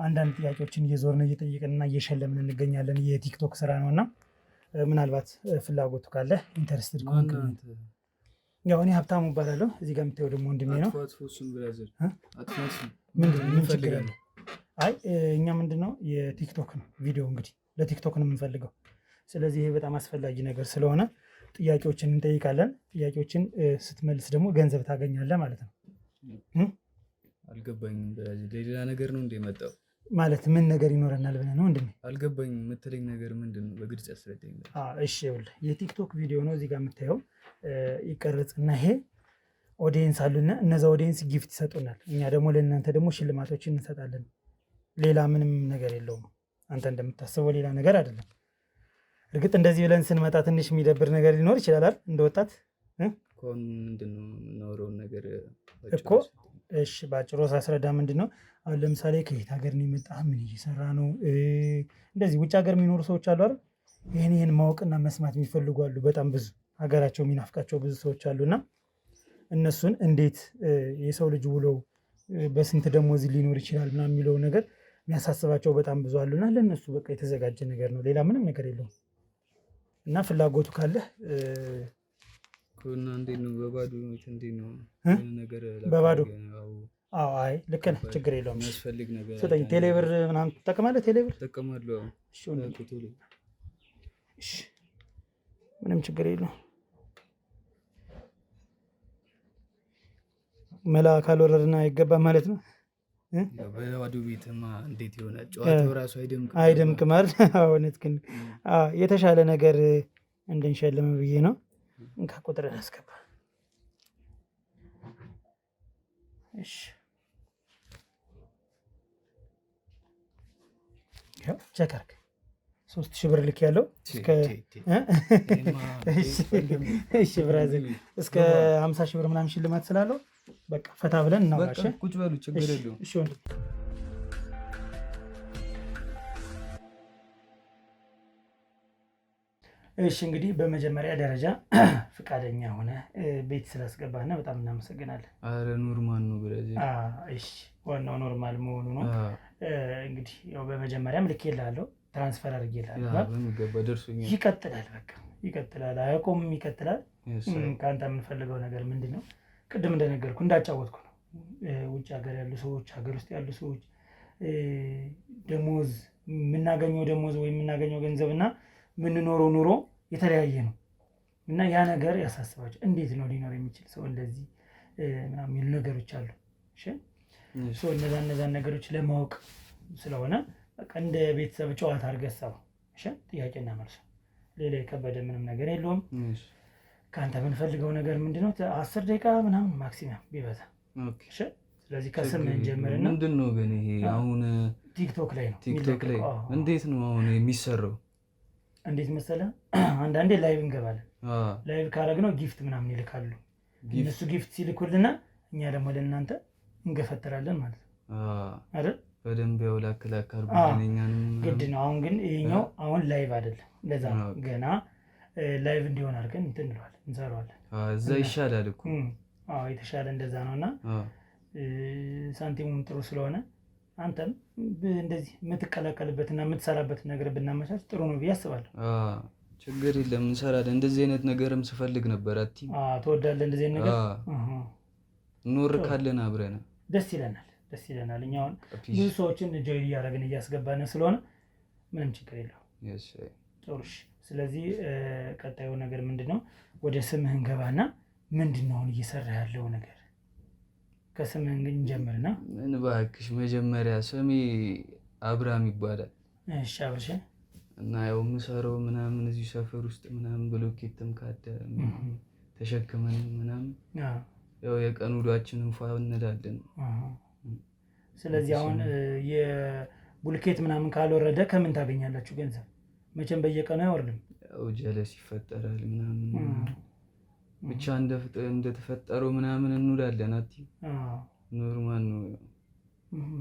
አንዳንድ ጥያቄዎችን እየዞርን እየጠየቅንና እየሸለምን እንገኛለን። የቲክቶክ ስራ ነው እና ምናልባት ፍላጎቱ ካለ ኢንተረስትድ ከሆንክ ያው እኔ ሀብታሙ እባላለሁ። እዚህ ጋር የምታየው ደግሞ ወንድሜ ነው። ምን ችግር አለው? አይ እኛ ምንድነው የቲክቶክ ነው ቪዲዮ እንግዲህ ለቲክቶክ ነው የምንፈልገው። ስለዚህ ይሄ በጣም አስፈላጊ ነገር ስለሆነ ጥያቄዎችን እንጠይቃለን። ጥያቄዎችን ስትመልስ ደግሞ ገንዘብ ታገኛለህ ማለት ነው። አልገባኝም። ሌላ ነገር ነው እንደ መጣው ማለት ምን ነገር ይኖረናል ብለህ ነው? እንዴ አልገባኝም። የምትለኝ ነገር ምንድን ነው? በግልጽ አስረዳኝ። እሺ ይኸውልህ የቲክቶክ ቪዲዮ ነው። እዚህ ጋር የምታየው ይቀርጽና ይሄ ኦዲየንስ አሉና እነዛ ኦዲየንስ ጊፍት ይሰጡናል። እኛ ደግሞ ለእናንተ ደግሞ ሽልማቶችን እንሰጣለን። ሌላ ምንም ነገር የለውም። አንተ እንደምታስበው ሌላ ነገር አይደለም። እርግጥ እንደዚህ ብለን ስንመጣ ትንሽ የሚደብር ነገር ሊኖር ይችላል እንደ ወጣት ምንድን ነው የምናወራውን ነገር እኮ እሺ ባጭሩ ሳስረዳ ምንድን ነው አሁን ለምሳሌ ከየት ሀገር ነው የመጣህ? ምን እየሰራ ነው? እንደዚህ ውጭ ሀገር የሚኖሩ ሰዎች አሉ አይደል? ይህን ማወቅና መስማት የሚፈልጉ አሉ። በጣም ብዙ ሀገራቸው የሚናፍቃቸው ብዙ ሰዎች አሉና እነሱን እንዴት የሰው ልጅ ውለው በስንት ደሞዝ ሊኖር ይችላል ምናምን የሚለው ነገር የሚያሳስባቸው በጣም ብዙ አሉና ለእነሱ በቃ የተዘጋጀ ነገር ነው። ሌላ ምንም ነገር የለውም። እና ፍላጎቱ ካለህ እና እንዴት ነው በባዶ እንዴት ነው ነገር በባዶ? አዎ አይ ልክ ነህ፣ ችግር የለውም። የሚያስፈልግ ነገር ስጠኝ። ቴሌብር ምናምን ትጠቀማለህ? ቴሌብር እጠቀማለሁ። እሺ ምንም ችግር የለውም። መላ ካልወረድና አይገባም ማለት ነው። በባዶ ቤትማ እንዴት ይሆናል? ጨዋታው ራሱ አይደምቅም ማለት እውነት። ግን የተሻለ ነገር እንድንሸልም ብዬ ነው። እንካ ቁጥርን አስገባ። እሺ ያው ቼክ አድርግ። 3000 ብር ልክ ያለው እሺ ብራዘር እስከ 50,000 ብር ምናምን ሽልማት ስላለው በቃ ፈታ ብለን እናውራሽ። ቁጭ በሉ፣ ችግር የለውም። እሺ ወንድ እሺ እንግዲህ በመጀመሪያ ደረጃ ፍቃደኛ ሆነ ቤት ስላስገባና በጣም እናመሰግናለን። አረ ኖርማል ነው ብለዚህ። እሺ ዋናው ኖርማል መሆኑ ነው። እንግዲህ ያው በመጀመሪያም ልኬልሃለሁ፣ ትራንስፈር አድርጌልሃለሁ። በሚገባ ደርሶኛል። ይቀጥላል፣ በቃ ይቀጥላል፣ አያቆምም፣ ይቀጥላል። ከአንተ የምንፈልገው ነገር ምንድን ነው? ቅድም እንደነገርኩ እንዳጫወትኩ ነው። ውጭ ሀገር ያሉ ሰዎች፣ ሀገር ውስጥ ያሉ ሰዎች ደሞዝ የምናገኘው ደሞዝ ወይም የምናገኘው ገንዘብ እና የምንኖረው ኑሮ የተለያየ ነው እና ያ ነገር ያሳስባቸው። እንዴት ነው ሊኖር የሚችል ሰው እንደዚህ ምናምን የሚሉ ነገሮች አሉ። እነዛን ነገሮች ለማወቅ ስለሆነ በቃ እንደ ቤተሰብ ጨዋታ አድርገህ ሰው ጥያቄና መልሱ፣ ሌላ የከበደ ምንም ነገር የለውም። ከአንተ የምንፈልገው ነገር ምንድነው? 10 ደቂቃ ምናምን ማክሲመም ቢበዛ። ስለዚህ ከስም እንጀምርና ምንድን ነው ግን ይሄ አሁን ቲክቶክ ላይ ነው። ቲክቶክ ላይ እንዴት ነው አሁን የሚሰራው? እንዴት መሰለህ? አንዳንዴ ላይቭ እንገባለን። ላይቭ ካረግነው ጊፍት ምናምን ይልካሉ። እነሱ ጊፍት ሲልኩልና እኛ ደግሞ ለእናንተ እንገፈትራለን ማለት ነው አይደል? በደንብ ያው ላክላክ አድርጉልኛል። ግድ ነው። አሁን ግን ይሄኛው አሁን ላይቭ አይደለም። ለዛ ነው ገና ላይቭ እንዲሆን አድርገን እንትን እንለዋለን፣ እንሰራዋለን። እዛ ይሻላል እኮ። የተሻለ እንደዛ ነው እና ሳንቲሙም ጥሩ ስለሆነ አንተም እንደዚህ የምትቀላቀልበትና የምትሰራበት ነገር ብናመቻች ጥሩ ነው ብዬ አስባለሁ። ችግር የለም እንሰራለን። እንደዚህ አይነት ነገርም ስፈልግ ነበር። ትወዳለህ እንደዚህ አይነት ነገር? እንወርካለን አብረን። ደስ ይለናል፣ ደስ ይለናል። እኛ አሁን ብዙ ሰዎችን ጆይ እያደረግን እያስገባን ስለሆነ ምንም ችግር የለውም። ጥሩ። ስለዚህ ቀጣዩ ነገር ምንድን ነው? ወደ ስምህ እንገባና ምንድን ነው አሁን እየሰራ ያለው ነገር? ከስምህ እንጀምርና። ምን እባክሽ መጀመሪያ ስሜ አብርሃም ይባላል። እሺ አብርሽ። እና ያው የምሰራው ምናምን እዚህ ሰፈር ውስጥ ምናምን ብሎኬትም ካደ ተሸክመን ምናምን ያው የቀን ውሏችንን ፏ እንላለን። ስለዚህ አሁን የቡልኬት ምናምን ካልወረደ ከምን ታገኛላችሁ ገንዘብ? መቼም በየቀኑ አይወርድም። ያው ጀለስ ይፈጠራል ምናምን ብቻ እንደተፈጠረው ምናምን እንውላለን። ኖርማል ነው።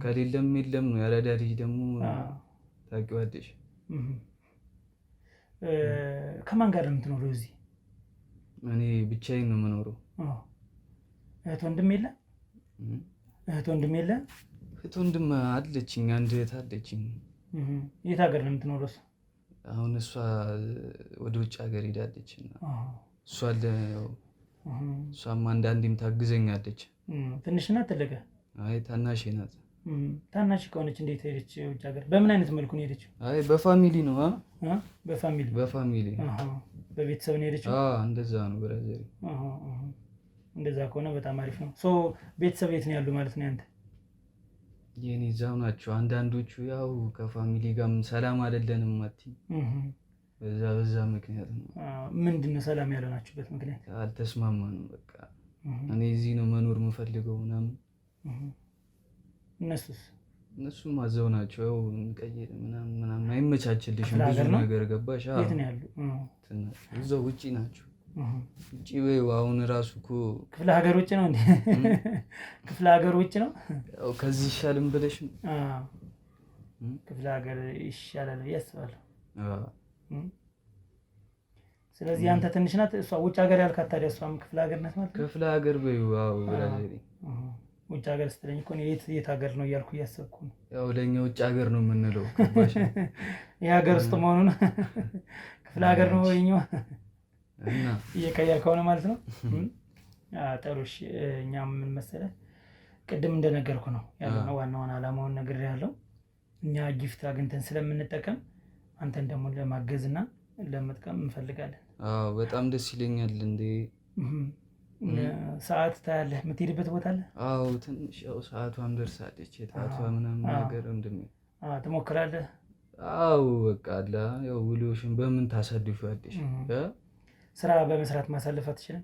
ከሌለም የለም ነው። ያራዳ ልጅ ደግሞ ታውቂዋለሽ። ከማን ጋር ነው የምትኖረው እዚህ? እኔ ብቻዬን ነው የምኖረው። እህት ወንድም የለ? እህት ወንድም የለ? እህት ወንድም አለችኝ፣ አንድ እህት አለችኝ። የት ሀገር ነው የምትኖረው? አሁን እሷ ወደ ውጭ ሀገር ሄዳለች። እሷም አንዳንዴም ታግዘኛለች። ትንሽ ናት ትልቅ? አይ ታናሽ ናት። ታናሽ ከሆነች እንዴት ሄደች ውጭ ሀገር? በምን አይነት መልኩ ነው ሄደችው? አይ በፋሚሊ ነው። በፋሚሊ በቤተሰብ ነው ሄደችው? እንደዛ ነው ብራዘር። እንደዛ ከሆነ በጣም አሪፍ ነው። ቤተሰብ የት ነው ያሉ ማለት ነው ያንተ? የኔ እዛው ናቸው። አንዳንዶቹ ያው ከፋሚሊ ጋርም ሰላም አይደለንም ማለት በዛ ምክንያት ነው። ምንድን ነው ሰላም ያልሆናችሁበት ምክንያት? አልተስማማንም። በቃ እኔ እዚህ ነው መኖር የምፈልገው ምናምን። እነሱም አዘው ናቸው። ያው እንቀይር ምናምን አይመቻችልሽም ብዙ ነገር ገባሽ? የት ነው ያሉ? እዛው ውጪ ናቸው። ውጪ በይው አሁን ራሱ እኮ ክፍለ ሀገር ውጭ ነው እንዴ? ክፍለ ሀገር ውጭ ነው። ያው ከዚህ ይሻልም ብለሽ ነው? ክፍለ ሀገር ይሻላል ብዬ አስባለሁ። ስለዚህ አንተ ትንሽ ናት እሷ ውጭ ሀገር ያልካት፣ ታዲያ እሷም ክፍለ ሀገር ናት ማለት ነው? ክፍለ ሀገር በይው። አዎ ብራዘር ውጭ ሀገር ስትለኝ እኮ የት ሀገር ነው እያልኩ እያሰብኩ ነው። ያው ለእኛ ውጭ ሀገር ነው የምንለው። ገባሽ? የሀገር ውስጥ መሆኑን ክፍለ ሀገር ነው ወይኛው እና እየቀየርከው ነው ማለት ነው። ጥሩ እሺ። እኛም ምን መሰለህ ቅድም እንደነገርኩ ነው ያለው ዋናውን አላማውን ነግሬሃለሁ። እኛ ጊፍት አግኝተን ስለምንጠቀም አንተን ደግሞ ለማገዝና ለመጥቀም እንፈልጋለን። አዎ በጣም ደስ ይለኛል። እንዴ ሰዓት ታያለህ? የምትሄድበት ቦታ አለ? አዎ ትንሽ ያው ሰዓቷም ደርሳለች። የታቷ ምናምን ነገር ትሞክራለህ? አዎ በቃ አለ ያው ውሎሽን በምን ታሳልፊዋለሽ? ስራ በመስራት ማሳለፍ አትችልም?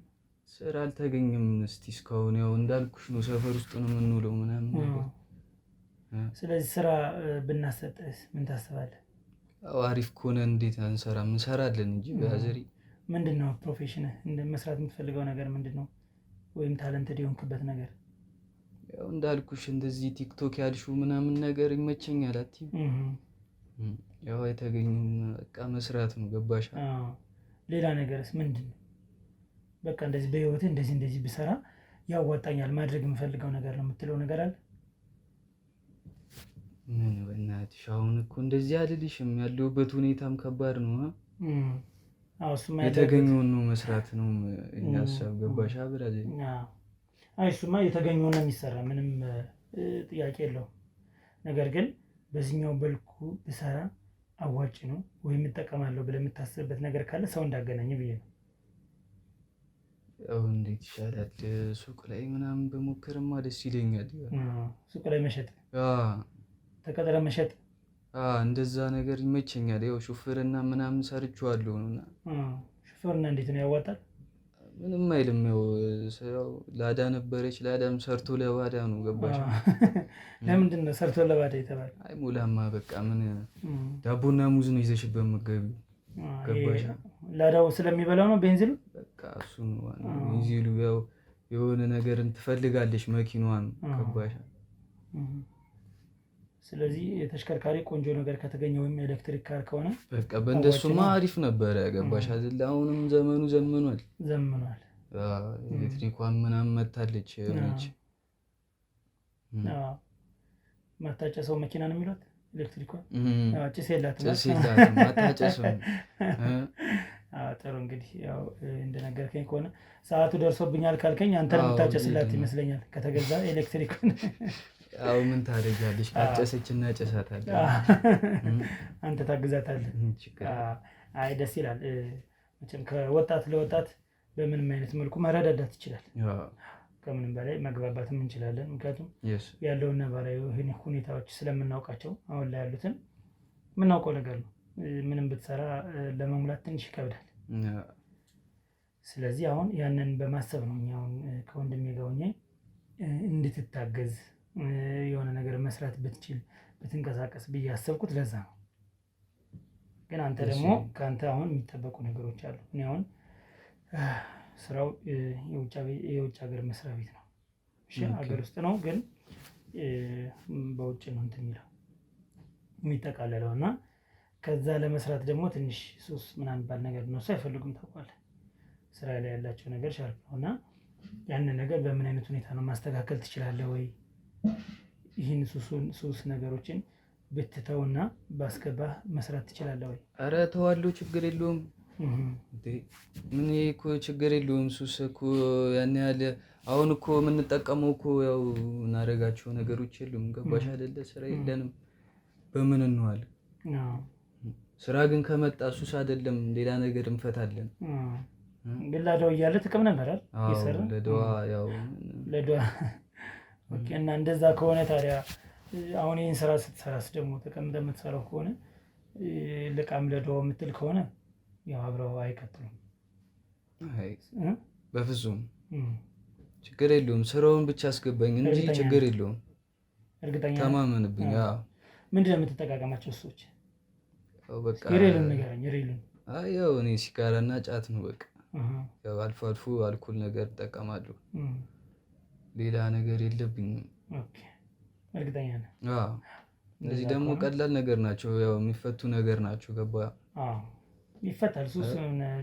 ስራ አልተገኘም እስቲ እስካሁን። ያው እንዳልኩሽ ነው ሰፈር ውስጥ ነው የምንውለው ምናምን ነገር። ስለዚህ ስራ ብናሰጥስ ምን ታስባለህ? ያው አሪፍ ከሆነ እንዴት አንሰራም? እንሰራለን እንጂ በአዘሪ። ምንድን ነው ፕሮፌሽንህ? መስራት የምትፈልገው ነገር ምንድን ነው? ወይም ታለንትድ የሆንክበት ነገር? ያው እንዳልኩሽ እንደዚህ ቲክቶክ ያልሽው ምናምን ነገር ይመቸኛል። ያው የተገኘም በቃ መስራት ነው። ገባሽ? ሌላ ነገርስ ምንድን ነው? በቃ እንደዚህ በህይወትህ እንደዚህ ብሰራ ያዋጣኛል ማድረግ የምፈልገው ነገር ነው የምትለው ነገር አለ? ምን በእናትሽ አሁን እኮ እንደዚህ አልልሽም። ያለሁበት ሁኔታም ከባድ ነው። የተገኘውን ነው መስራት ነው እኛ ሀሳብ። ገባሽ? ብራዘር እሱማ የተገኘውን ነው የሚሰራ፣ ምንም ጥያቄ የለውም። ነገር ግን በዚህኛው በልኩ ብሰራ አዋጭ ነው ወይም እጠቀማለሁ ብለህ የምታስብበት ነገር ካለ ሰው እንዳገናኝ ብዬ ነው። ያው እንዴት ይሻላል? ሱቅ ላይ ምናምን በሞከርማ ደስ ይለኛል። ሱቅ ላይ መሸጥ፣ ተቀጥረ መሸጥ፣ እንደዛ ነገር ይመቸኛል። ያው ሹፍርና ምናምን ሰርቼዋለሁ እና ሹፍርና እንዴት ነው ያዋጣል? ምንም አይልም። ያው ላዳ ነበረች፣ ላዳም ሰርቶ ለባዳ ነው። ገባሽ? ለምንድን ነው ሰርቶ ለባዳ የተባለ? አይ ሙላማ በቃ ምን ዳቦና ሙዝ ነው ይዘሽበት የምትገቢው። ገባሽ? ላዳው ስለሚበላው ነው ቤንዚሉ። በቃ እሱ ነው ቤንዚሉ። ያው የሆነ ነገርን ትፈልጋለች መኪናዋን። ገባሽ? ስለዚህ የተሽከርካሪ ቆንጆ ነገር ከተገኘ ወይም ኤሌክትሪክ ካር ከሆነ በቃ በእንደሱማ አሪፍ ነበረ። ገባሽ አይደል? አሁንም ዘመኑ ዘምኗል። ኤሌክትሪኳን ምናምን መታለች። ሆነች ማታጨሰው መኪና ነው የሚሏት ኤሌክትሪኳን። ጭስ የላትም። ማታጨሰው። ጥሩ እንግዲህ ያው እንደነገርከኝ ከሆነ ሰዓቱ ደርሶብኛል ካልከኝ አንተ የምታጨስላት ይመስለኛል ከተገዛ ኤሌክትሪኩን። ያው ምን ታደርጊያለሽ? ካጨሰች እናጨሳታለን። አንተ ታግዛታለህ። አይ ደስ ይላል። መቼም ከወጣት ለወጣት በምንም አይነት መልኩ መረዳዳት ይችላል። ከምንም በላይ መግባባትም እንችላለን። ምክንያቱም ያለውን ነባራዊ ሁኔታዎች ስለምናውቃቸው አሁን ላይ ያሉትን የምናውቀው ነገር ነው። ምንም ብትሰራ ለመሙላት ትንሽ ይከብዳል። ስለዚህ አሁን ያንን በማሰብ ነው እኛ አሁን ከወንድሜ ጋር ሆኜ እንድትታገዝ የሆነ ነገር መስራት ብትችል ብትንቀሳቀስ ብዬ ያሰብኩት ለዛ ነው። ግን አንተ ደግሞ ከአንተ አሁን የሚጠበቁ ነገሮች አሉ። እኔ አሁን ስራው የውጭ ሀገር መስሪያ ቤት ነው። እሺ ሀገር ውስጥ ነው ግን በውጭ ነው እንትን የሚለው የሚጠቃለለው እና ከዛ ለመስራት ደግሞ ትንሽ ሱስ ምናምን ባል ነገር ነው አይፈልጉም። ታውቃለህ ስራ ላይ ያላቸው ነገር ሻርፕ ነው እና ያንን ነገር በምን አይነት ሁኔታ ነው ማስተካከል ትችላለህ ወይ? ይህን ሱስ ነገሮችን ብትተውና ባስገባህ መስራት ትችላለህ ወይ? ኧረ ተዋለሁ፣ ችግር የለውም። ምን እኮ ችግር የለውም። ሱስ እኮ ያን ያህል አሁን እኮ የምንጠቀመው እኮ ያው እናደርጋቸው ነገሮች የሉም። ገባሽ አይደለ? ስራ የለንም በምን እንዋል። ስራ ግን ከመጣ ሱስ አይደለም ሌላ ነገር እንፈታለን። ግን ላዳው እያለ ጥቅም ነበር አይደል? ለደዋ ያው ለደዋ ኦኬ። እና እንደዛ ከሆነ ታዲያ አሁን ይህን ስራ ስትሰራስ ደግሞ ተቀምጠህ የምትሰራው ከሆነ ልቃም ለደዋ የምትል ከሆነ ያው አብረው አይቀጥሉም። በፍጹም ችግር የለውም። ስራውን ብቻ አስገባኝ እንጂ ችግር የለውም። እርግጠኛ ተማመንብኝ። ምንድን ነው የምትጠቃቀማቸው ሱሶች? በቃ የሬሉን ንገረኝ። የሬሉን ያው እኔ ሲጋራና ጫት ነው በቃ። ያው አልፎ አልፎ አልኮል ነገር እጠቀማለሁ። ሌላ ነገር የለብኝም። ኦኬ እርግጠኛ ነህ? አዎ እነዚህ ደግሞ ቀላል ነገር ናቸው፣ ያው የሚፈቱ ነገር ናቸው። ገባ? አዎ ይፈታል። ሱስ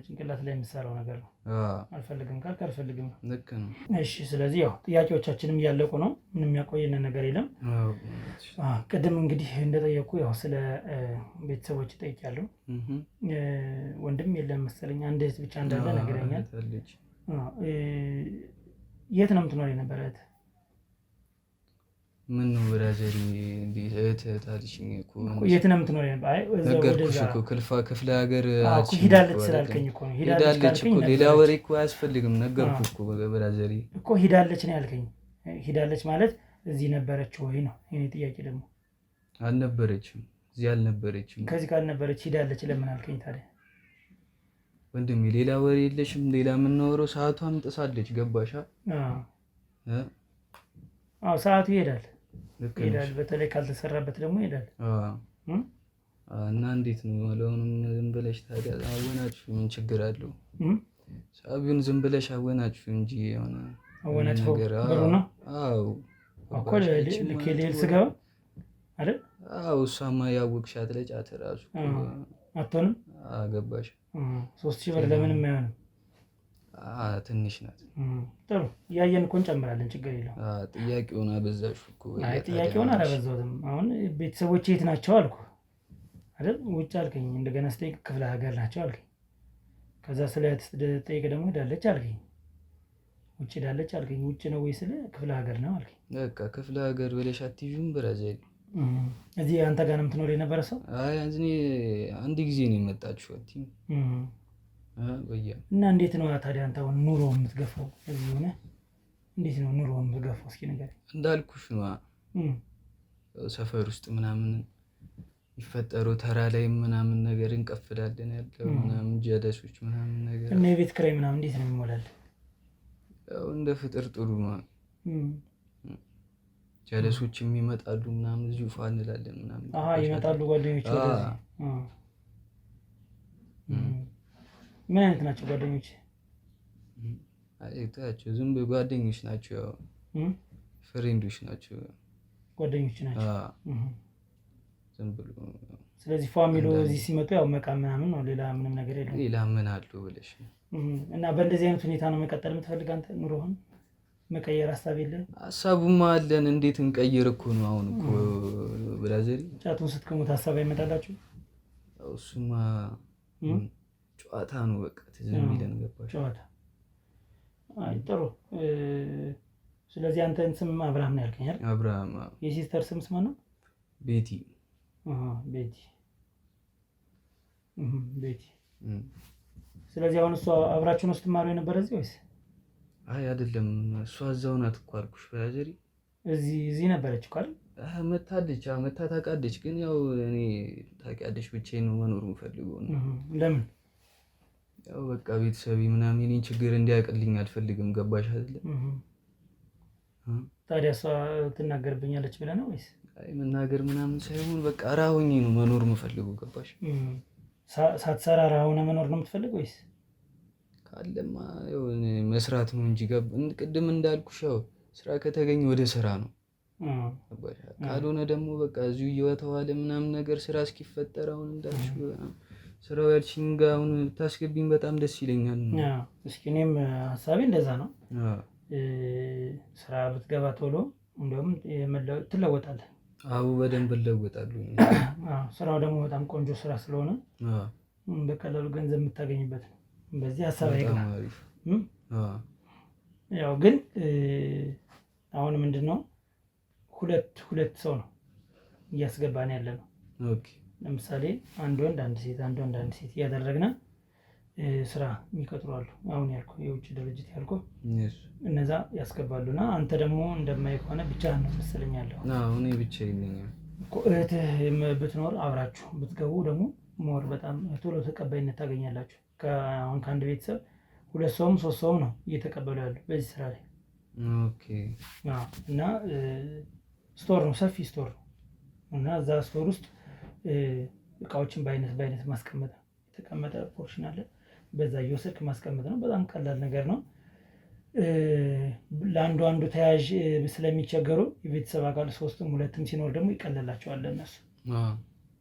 ጭንቅላት ላይ የምትሰራው ነገር ነው። አልፈልግም ካልክ አልፈልግም ነው። ልክ ነው። እሺ ስለዚህ ያው ጥያቄዎቻችንም እያለቁ ነው። ምንም የሚያቆየን ነገር የለም። ቅድም እንግዲህ እንደጠየቁ ያው ስለ ቤተሰቦች ጠይቄያለሁ። ወንድም የለም መሰለኝ፣ አንድ እህት ብቻ እንዳለ ነገረኛል። የት ነው የምትኖር የነበረት? ምን ነው ብራዘሪ እህት አልሽኝ እኮ። የት ነው የምትኖር? ነገርኩሽ እኮ ክፍለ ሀገር ሂዳለች ስላልከኝ እኮ ነው። ሂዳለች እኮ ሌላ ወሬ እኮ አያስፈልግም። ነገርኩሽ እኮ ብራዘሪ እኮ ሂዳለች ነው ያልከኝ። ሂዳለች ማለት እዚህ ነበረች ወይ ነው የኔ ጥያቄ። ደግሞ አልነበረችም፣ እዚህ አልነበረችም። ከዚህ ካልነበረች ሂዳለች ለምን አልከኝ ታዲያ? ወንድሜ ሌላ ወሬ የለሽም? ሌላ የምናወራው ሰዓቷን ጥሳለች። ገባሻ? አዎ ሰዓቱ ይሄዳል ይሄዳል። በተለይ ካልተሰራበት ደግሞ ይሄዳል። እና እንዴት ነው አለውንም ዝም ብለሽ ታዲያ አወናችሁ? ምን ችግር አለው? ሳቢውን ዝም ብለሽ አወናችሁ እንጂ የሆነ አወናችሁ ብሩ ነው። አዎ እኮ ለኬሌል ስገባ አይደል? አዎ እሷማ ያወቅሻት ለጫት እራሱ አትሆንም። ገባሽ? 3000 ብር ለምንም አይሆንም። ትንሽ ናት። ጥሩ እያየን እኮ እንጨምራለን። ችግር የለውም። ጥያቄውን አበዛሽው እኮ። አይ ጥያቄውን አላበዛሁትም። አሁን ቤተሰቦች የት ናቸው አልኩ አይደል? ውጭ አልከኝ። እንደገና ስጠይቅ ክፍለ ሀገር ናቸው አልከኝ። ከዛ ስለ ጠይቅ ደግሞ ሄዳለች አልከኝ። ውጭ ሄዳለች አልከኝ። ውጭ ነው ወይ ስለ ክፍለ ሀገር ነው አልከኝ። በቃ ክፍለ ሀገር ብለሽ አትይዥም ብራዘሪ። እዚህ አንተ ጋር ነው የምትኖር የነበረ ሰው? አይ አንድ ጊዜ ነው የመጣችው አትይም እና እንዴት ነው ታዲያ አንተ አሁን ኑሮ የምትገፋው? እዚህ ሆነ እንዴት ነው ኑሮ የምትገፋው? እስኪ ነገር እንዳልኩሽ ነው። ሰፈር ውስጥ ምናምን ይፈጠሩ ተራ ላይ ምናምን ነገር እንቀፍላለን ያለው ምናምን ጀለሶች ምናምን ነገር እና የቤት ኪራይ ምናምን እንዴት ነው የሚሞላል? ያው እንደ ፍጥር ጥሩ ነው። ጀለሶች የሚመጣሉ ምናምን እዚሁ ፋ እንላለን ምናምን። ይመጣሉ ጓደኞች ወደዚህ። ምን አይነት ናቸው ጓደኞች? ታያቸው ዝም ብሎ ጓደኞች ናቸው፣ ያው ፍሬንዶች ናቸው፣ ጓደኞች ናቸው ዝም ብሎ። ስለዚህ ፋሚሊ እዚህ ሲመጡ ያው መቃ ምናምን ነው፣ ሌላ ምንም ነገር የለም። ሌላ ምን አሉ ብለሽ እና በእንደዚህ አይነት ሁኔታ ነው መቀጠል የምትፈልግ አንተ? ኑሮህን መቀየር ሀሳብ የለህም? ሀሳቡማ አለን። እንዴት እንቀይር እኮ ነው አሁን እኮ ብራዘሪ። ጫቱን ስትቀሙት ሀሳብ አይመጣላችሁ? እሱማ ጨዋታ ነው በቃ ትዝም ይለን። ገባሽ? ጨዋታ። አይ ጥሩ። ስለዚህ አንተን ስም አብርሃም ነው ያልከኝ አይደል? አብርሃም። የሲስተር ስም ማን ነው? ቤቲ። ቤቲ። ቤቲ። ስለዚህ አሁን እሷ አብራችሁ ነው ስትማሩ የነበረ እዚህ ወይስ? አይ አይደለም፣ እሷ እዛው ናት እኮ አልኩሽ ብራዘሪ። እዚህ ነበረች እኮ አይደል? መታለች። መታ ታውቃለች። ግን ያው እኔ ታውቂያለሽ ብቻዬን ነው መኖር የምፈልገው ነው። ለምን? ያው በቃ ቤተሰቤ ምናምን የኔን ችግር እንዲያውቅልኝ አልፈልግም። ገባሽ አይደለ? ታዲያ እሷ ትናገርብኛለች ብለህ ነው ወይስ? አይ መናገር ምናምን ሳይሆን በቃ ራሁኝ ነው መኖር የምፈልገው። ገባሽ? ሳትሰራ ራሁነ መኖር ነው የምትፈልገው ወይስ? ካለማ ያው መስራት ነው እንጂ ቅድም እንዳልኩሽ ያው ስራ ከተገኘ ወደ ስራ ነው። ገባሽ? ካልሆነ ደግሞ በቃ እዚሁ እየወተዋለ ምናምን ነገር ስራ እስኪፈጠር አሁን እንዳልሽ ስራው ያልሽኝ ጋር አሁን ብታስገቢኝ በጣም ደስ ይለኛል። እስኪ እኔም ሀሳቤ እንደዛ ነው። ስራ ብትገባ ቶሎ እንደውም ትለወጣለህ። አዎ በደንብ እለወጣለሁ። ስራው ደግሞ በጣም ቆንጆ ስራ ስለሆነ በቀላሉ ገንዘብ የምታገኝበት ነው። በዚህ ሀሳብ አይገባም። ያው ግን አሁን ምንድን ነው ሁለት ሰው ነው እያስገባን ያለ ነው። ለምሳሌ አንድ ወንድ አንድ ሴት፣ አንድ ወንድ አንድ ሴት እያደረግን ስራ የሚቀጥሩ አሉ። አሁን ያልኩህ የውጭ ድርጅት ያልኩህ እነዛ ያስገባሉና አንተ ደግሞ እንደማይ ከሆነ ብቻህን ነው መሰለኝ ያለው። እኔ ብቻዬን ነኝ። እህትህ ብትኖር አብራችሁ ብትገቡ ደግሞ ሞር በጣም ቶሎ ተቀባይነት ታገኛላችሁ። አሁን ከአንድ ቤተሰብ 2 ሰውም 3 ሰውም ነው እየተቀበሉ ያሉ በዚህ ስራ ላይ። እና ስቶር ነው፣ ሰፊ ስቶር ነው። እና እዛ ስቶር ውስጥ እቃዎችን በአይነት ማስቀመጥ የተቀመጠ ፖርሽን አለ። በዛ እየወሰድክ ማስቀመጥ ነው። በጣም ቀላል ነገር ነው። ለአንዱ ተያዥ ስለሚቸገሩ የቤተሰብ አካል 3ም 2ም ሲኖር ደግሞ ይቀለላቸዋል ለእነሱ።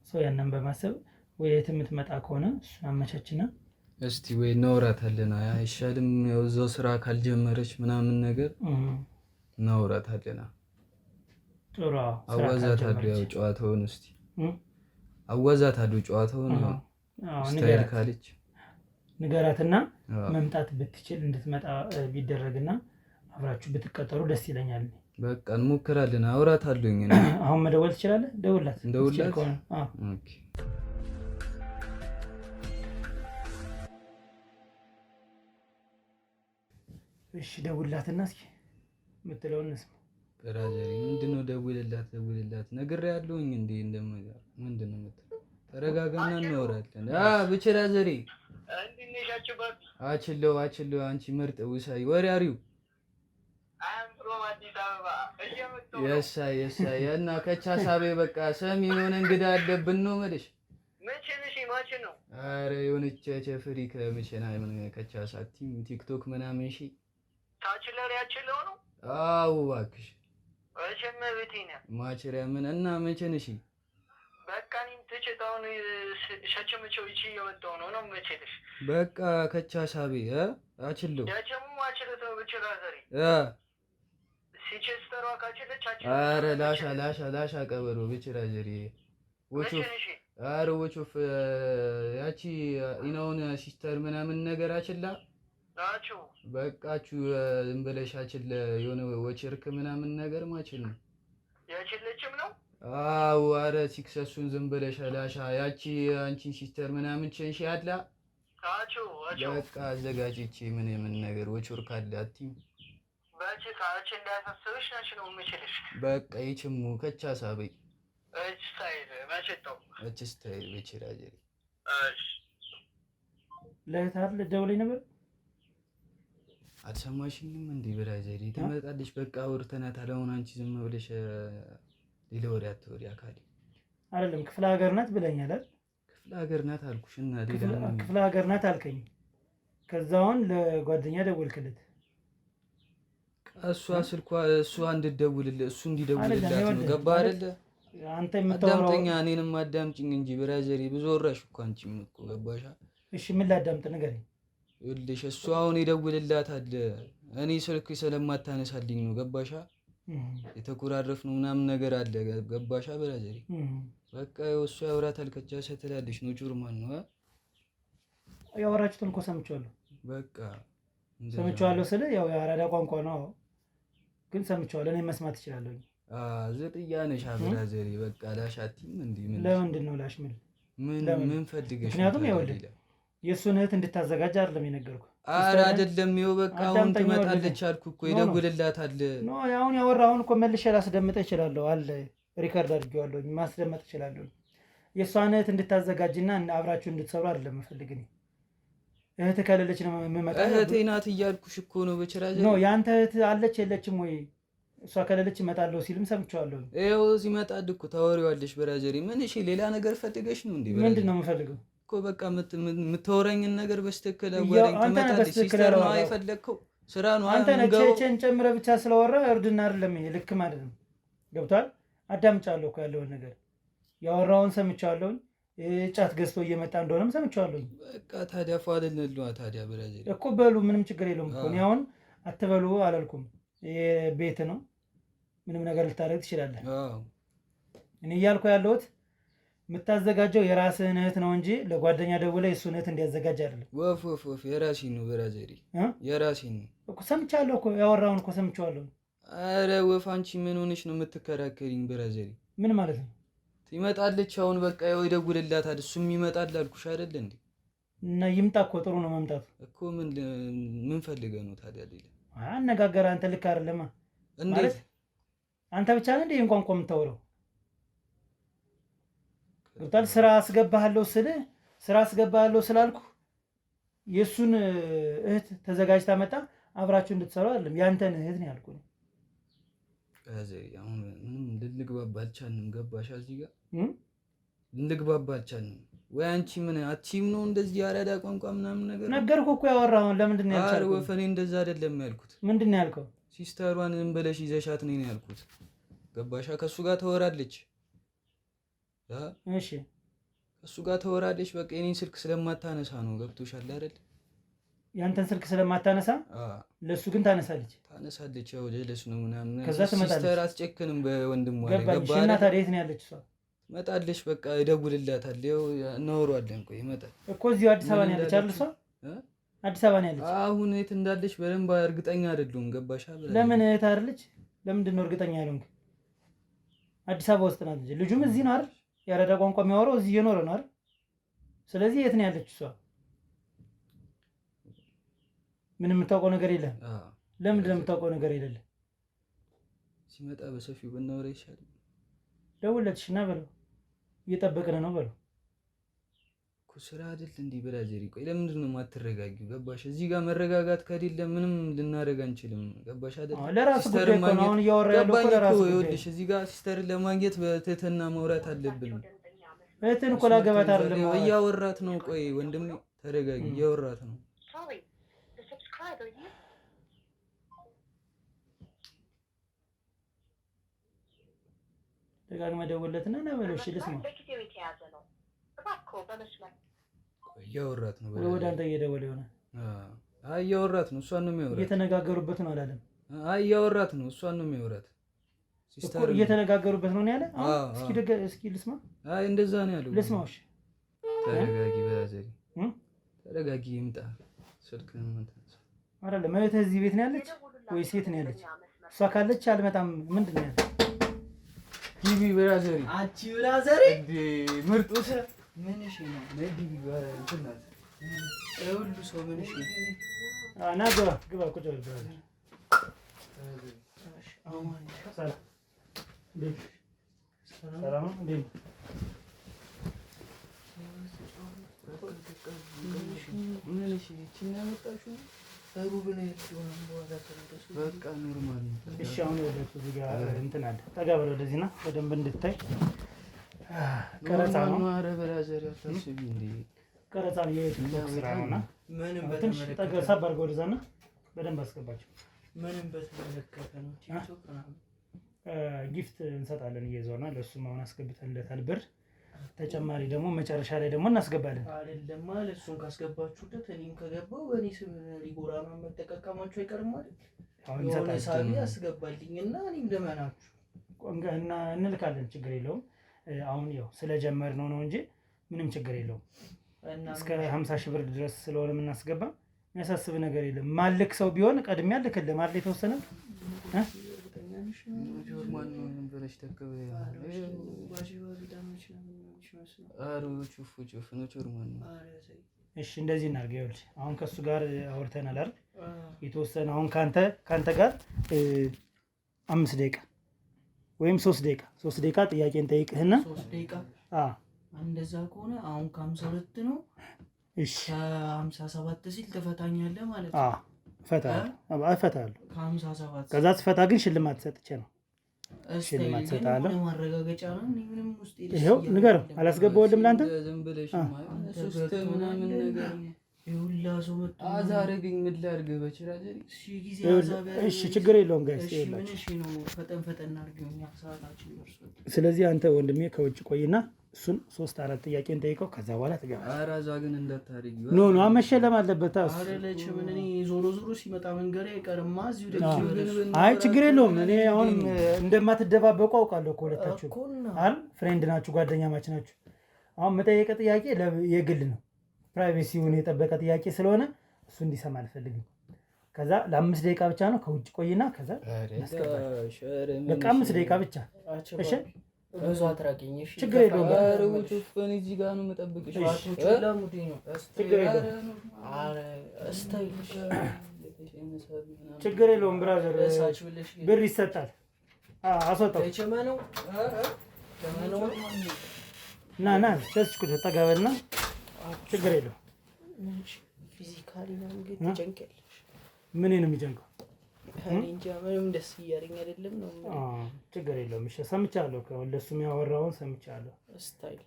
ሰው ያንን በማሰብ ወይ የትምትመጣ ከሆነ እሱን አመቻችና እስቲ ወይ እናውራታለን። አይሻልም? ያው እዛው ስራ ካልጀመረች ምናምን ነገር እናውራታለን። ጥሩ አዋዛታለሁ። ያው ጨዋታውን እስቲ አዋዛታለሁ ጨዋታውን ስታይል ካለች ንገራትና መምጣት ብትችል እንድትመጣ ቢደረግና አብራችሁ ብትቀጠሩ ደስ ይለኛል። በቃ እንሞክራለን። አውራታለሁኝ። አሁን መደወል ትችላለህ? ደውላት። ኦኬ እሺ፣ ደውላትና እስኪ የምትለውን እንስማ። ብራዘሪ ምንድነው? ደውልላት ነግሬያለሁኝ። እንዴ እንደምገር ምንድነው የምትለው? ተረጋጋና እናወራለን። ብራዘሪ አችለው አንቺ ምርጥ ውሳይ ወሬ አሪው የሳይ እና ከቻሳቤ በቃ ሰሚኑን እንግዳ አለብን ነው የምልሽ። ማች ነው? አረ የሆነች ቸፍሪ ከመቼና ከቻሳ ቲክቶክ ምናምን እሺ ታችለር ያችለው ነው። አው እባክሽ እሸመ ቤቴና ማችሪያ ምን እና መቼ ነሽ? በቃ እኔም ትችታውን ሸቸመቸው እቺ የመጣው ነው መቼልሽ። በቃ ከቻሳቤ አችለው ያቸሙ ማችለው ነው ብቻላዘሪ ሲቸስተር ዋካችለች አችለው። አረ ላሻ ቀበሮ ብቻላዘሪ ወቾፍ ያቺ ኢናውን ሲስተር ምናምን ነገር አችላ ናችሁ። በቃችሁ ዝም ብለሻችን የሆነ ወቸርክ ምናምን ነገር ማችል ነው ያችለችም ነው። አው አረ ሲክሰሱን ዝም ብለሽ ላሻ ያቺ አንቺን ሲስተር ምናምን ቸንሽ ያላ ናችሁ። በቃ አዘጋጅቼ ምን ነገር ወቸርክ አላቲ በቃ እንዳያሳስብሽ ነው የምችልሽ። በቃ ይችሙ ከቻሳበይ ስታይል ማቸጣው ስታይል ብቻላጀሪ ለታር ደውለኝ ነበር። አልሰማሽኝም እንዴ? ብራዘሪ ትመጣለች። በቃ አውርተናታል። አሁን አንቺ ዝም ብለሽ ሌላ ወሬ አትወሪ። አካዲ አይደለም ክፍለ ሀገር ናት ብለኛል አይደል? ክፍለ ሀገር ናት አልኩሽ እና ሌላ ክፍለ ሀገር ናት አልከኝ። ከዛውን ለጓደኛ ደወልክለት። እሷ እንድትደውልልህ እሱ እንዲደውልላት ነው። ገባ አይደለ? አንተ የምታወራው አዳምጠኛ፣ እኔንም አዳምጪኝ እንጂ ብራዘሪ ብዙ ወራሽ እኮ አንቺም እኮ ገባሻ? እሺ ምን ላዳምጥ ንገረኝ። ይኸውልሽ እሱ አሁን ይደውልላታል። እኔ ስልክ ስለማታነሳልኝ ነው። ገባሻ? የተኮራረፍነው ምናምን ነገር አለ። ገባሻ ብራዘሪ? በቃ እሱ ያወራታል። ከቻሰ ትላለች ነው ጁርማን ነው ያወራችሁትን እኮ ሰምቼዋለሁ። በቃ ሰምቼዋለሁ ስለ ያው የአራዳ ቋንቋ ነው፣ ግን ሰምቼዋለሁ። እኔ መስማት እችላለሁ። ዘጥያ ነሽ ብራዘሪ። በቃ ላሻቲም እንዴ ምን ለምንድን ነው ላሽ ምን ፈልገሽ? ምክንያቱም ይኸውልህ የእሱን እህት እንድታዘጋጅ አይደለም የነገርኩህ። ኧረ አይደለም። ይኸው በቃ አሁን ትመጣለች አልኩህ እኮ ይደውልላታል። ኖ አሁን ያወራሁን እኮ መልሼ ላስደምጠህ እችላለሁ አለ። ሪከርድ አድርጌዋለሁ፣ ማስደመጥ እችላለሁ። የእሷን እህት እንድታዘጋጅና አብራችሁ እንድትሰሩ አይደለም የምፈልግ እኔ። እህት ከሌለች ነው የምመጣው። እህቴ ናት እያልኩሽ እኮ ነው። ብራዘሪ ኖ ያንተ እህት አለች የለችም ወይ? እሷ ከሌለች እመጣለሁ ሲልም ሰምቼዋለሁ። ይኸው ሲመጣል እኮ ታወሪዋለሽ ብራዘሪ። ምን እሺ ሌላ ነገር ፈልገሽ ነው እንዴ? ምንድን ነው የምፈልገው እኮ በቃ የምታወራኝን ነገር በስተክል አዋሪኝ። ትመጣለች። ሲስተር ነው አይፈለግከው ስራ ነው። አንተ ነቼን ጨምረህ ብቻ ስለወራ እርድና አይደለም ይሄ ልክ ማለት ነው። ገብቷል? አዳምጫለሁ እኮ ያለውን ነገር ያወራውን ሰምቼዋለሁ። ጫት ገዝቶ እየመጣ እንደሆነም ሰምቼዋለሁ። በቃ ታዲያ ፏልልዋ ታዲያ ብራዘሪ እኮ በሉ ምንም ችግር የለውም እኮ እኔ አሁን አትበሉ አላልኩም። ቤት ነው ምንም ነገር ልታደርግ ትችላለህ። እኔ እያልኩ ያለሁት የምታዘጋጀው የራስህን እህት ነው እንጂ ለጓደኛ ደውለህ የእሱን እህት እንዲያዘጋጅ አይደለም። ወፍ የራሴን ነው ብራዘሪ፣ የራሴን ነው እኮ ሰምቻለሁ እኮ ያወራውን እኮ ሰምቼዋለሁ። አረ ወፍ አንቺ ምን ሆነሽ ነው የምትከራከሪኝ ብራዘሪ? ምን ማለት ነው? ትመጣለች አሁን በቃ ይደውልላታል። እሱም ይመጣል አልኩሽ አይደል እንዴ? እና ይምጣ እኮ ጥሩ ነው መምጣቱ እኮ። ምን ፈልገህ ነው ታዲያ? ሌላ አነጋገር አንተ ልክ አይደለማ። እንዴት አንተ ብቻ ነህ እንዴ እንኳን የምታወራው? ገብቶሃል? ስራ አስገባሃለሁ ስላልኩ የእሱን እህት ተዘጋጅታ መጣ አብራችሁ እንድትሰሩ አይደለም ያንተን እህት ነው ያልኩህ። አሁን ምንም ልንግባባ አልቻልንም። ገባሻ? እዚህ ጋር ልንግባባ አልቻልንም። ወይ አንቺ ምን አትችይም ነው እንደዚህ ያራዳ ቋንቋ ምናምን ነገር ነገርኩህ እኮ ያወራኸውን ለምንድን ነው ያልቻልኩት? አረ ወፈኔ እንደዛ አይደለም ያልኩት። ምንድን ነው ያልከው? ሲስተሯን ዝም ብለሽ ይዘሻት ነው ያልኩት። ገባሻ? ከሱ ጋር ተወራለች። እሺ ከሱ ጋር ተወራለች። በቃ የኔን ስልክ ስለማታነሳ ነው። ገብቶሻል አይደል? ያንተን ስልክ ስለማታነሳ ለሱ ግን ታነሳለች። ያው ጀለስ ነው ምናምን። ከዛ ሲስተር አትጨክንም በወንድሟ ላይ። ገባሽ? እና ታዲያ የት ነው ያለች እሷ? ትመጣለች። በቃ እደውልላታለሁ። ያው እናወራለን። ቆይ ይመጣል እኮ እዚሁ አዲስ አበባ ነው ያለች አይደል? እሷ አዲስ አበባ ነው ያለች። አሁን የት እንዳለች በደንብ እርግጠኛ አይደለሁም። ገባሽ? ለምን እህት አይደለች? ለምንድን ነው እርግጠኛ ያልሆንክ? አዲስ አበባ ውስጥ ናት እንጂ ልጁም እዚህ ነው አይደል? ያረዳ ቋንቋ የሚያወራው እዚህ እየኖረ ነው አይደል? ስለዚህ የት ነው ያለች እሷ? ምንም የምታውቀው ነገር የለም። ለምንድን ነው የምታውቀው ነገር የሌለ? ሲመጣ በሰፊው ብናወራ ይሻላል። ደውለትሽ እና በለው እየጠበቅን ነው በለው እኮ ስራ አይደል እንዴ ብራዘሪ? ቆይ ለምንድን ነው የማትረጋጊው? ገባሽ? እዚህ ጋር መረጋጋት ከሌለ ምንም ልናደርግ አንችልም። ገባሽ አይደል? ለራሱ ጉዳይ እኮ ነው አሁን እያወራ ያለው እኮ ለራሱ ጉዳይ። ይኸውልሽ እዚህ ጋር ሲስተርን ለማግኘት በትህትና ማውራት አለብን። እህትን እኮ ላገባት አይደለም እያወራት ነው። ቆይ ወንድም ተረጋጊ፣ እያወራት ነው። ደጋግመህ ደውለትና ና በለው። እሺ ልስማ። እያወራት ነው። ወደ አንተ እየደወለ ይሆናል። አይ እያወራት ነው። እሷን ነው የሚያወራት። እየተነጋገሩበት ነው አላለም? አይ እያወራት ነው። እሷን ነው የሚያወራት። ሲስተር እየተነጋገሩበት ነው ያለ። እስኪ ልስማ። አይ እንደዛ ነው ያለው። ልስማው። እሺ ተረጋጊ በያዘሪ ተረጋጊ። ይምጣ ስልክ ነው አይደለም። እህትህ እዚህ ቤት ነው ያለች ወይስ የት ነው ያለች? እሷ ካለች አልመጣም። ምንድን ነው ያለ? ዲቪ ብራዘሪ አንቺ ብራዘሪ እንዴ ምርጡስ ምን እሺ ነው ለዲቪ እንትናት ሁሉ ሰው ምን እሺ ና ግባ ቁጭ በል ብራዘር። ሰላም እንዴት ምን እሺ ቺና መጣችሁ ሩብን ያልኩኝ በኋላ ተነደሱ በቃ ኖርማል ነው። እሺ አሁን ወደቱ እዚህ ጋር እንትን አለ። ጠጋ በል ወደዚህና በደንብ እንድታይ። ቀረጻ ነው። ኧረ ብራዘሪ አታስቢ እንዴ ቀረጻ ነው። የዩቲዩብ ስራ ነውና ምንም ትንሽ ጠጋ ሳብ አድርገው ወደዛና በደንብ አስገባቸው። ምንም በተመለከተ ነው ቲክቶክ ምናምን ጊፍት እንሰጣለን እየዞርና ለእሱም አሁን አስገብተንለታል ብር። ተጨማሪ ደግሞ መጨረሻ ላይ ደግሞ እናስገባለን። አይደለም ማለት እሱን ካስገባችሁለት እኔም ከገባው በእኔ ስም ሊጎራማ መጠቀማችሁ አይቀርም ማለት አሁን የሆነ ሳቢ ያስገባልኝና እኔም ደመናችሁ እና እንልካለን። ችግር የለውም። አሁን ያው ስለጀመርነው ነው እንጂ ምንም ችግር የለውም። እስከ 50 ሺህ ብር ድረስ ስለሆነ የምናስገባ የሚያሳስብ ነገር የለም። ማልክ ሰው ቢሆን ቀድሜ አልክልህ ማለት የተወሰነ እሺ እንደዚህ እናድርግ። ይኸውልህ አሁን ከእሱ ጋር አውርተናል አይደል? የተወሰነ አሁን ካንተ ጋር 5 ደቂቃ ወይም 3 ደቂቃ ጥያቄን ጠይቅህና 3 ደቂቃ እንደዛ ከሆነ አሁን ከ52 ነው። እሺ ከ57 ሲል ትፈታኛለህ ማለት ነው? እፈታለሁ። ከ57 ከዛ ስፈታ ግን ሽልማት ሰጥቼ ነው። ሽልማት ሰጣለሁ። ማረጋገጫ ነው። ምንም ውስጥ ይሄው ንገረው። አላስገባውልም ላንተ ዝም ብለሽ ሶስት ምናምን ነገር ይሁላ ሰው መጣ። ዛሬ ግን ምን ላድርግ በችራጀሪ ጊዜ እሺ ችግር የለውም ጋይስ። እሺ ነው ፈጠን አድርገውኛ ሰዓታችን ደርሷል። ስለዚህ አንተ ወንድሜ ከውጭ ቆይና እሱን 3-4 ጥያቄን ጠይቀው ከዛ በኋላ ትገባለህ። አራዛ ግን እንዳታረጊ ኖ መሸለም አለበት። አረለች ምን እኔ ዞሮ ሲመጣ መንገሬ አይቀርማ እዚሁ ደግ አይ ችግር የለውም። እኔ አሁን እንደማትደባበቁ አውቃለሁ። ከሁለታችሁ አይደል ፍሬንድ ናችሁ፣ ጓደኛ ማች ናችሁ። አሁን መጠየቅ ጥያቄ የግል ነው፣ ፕራይቬሲውን የጠበቀ ጥያቄ ስለሆነ እሱ እንዲሰማ አልፈልግም። ከዛ ለ5 ደቂቃ ብቻ ነው። ከውጭ ቆይና ከዛ በቃ 5 ደቂቃ ብቻ እሺ። ብዙ አትራቀኝ እሺ። ችግር የለውም። አረውት ፈን እዚህ ጋር ነው መጠበቅሽ። ለሙዲ ነው ችግር የለውም። አረ እስታይ ችግር የለውም። ብራዘር ብር ይሰጣል። አስወጣው ተቸመነው ተመነው ና ተስኩ ተጠጋበልና ችግር የለውም። ፊዚካሊ ነው እንግዲህ ተጨንቀልሽ። ምን ነው የሚጨንቀው? እንጃ ምንም ደስ እያለኝ አይደለም ነው። ችግር የለውም። እሺ ሰምቻለሁ። ለእሱም ያወራውን ሰምቻለሁ። ስታይል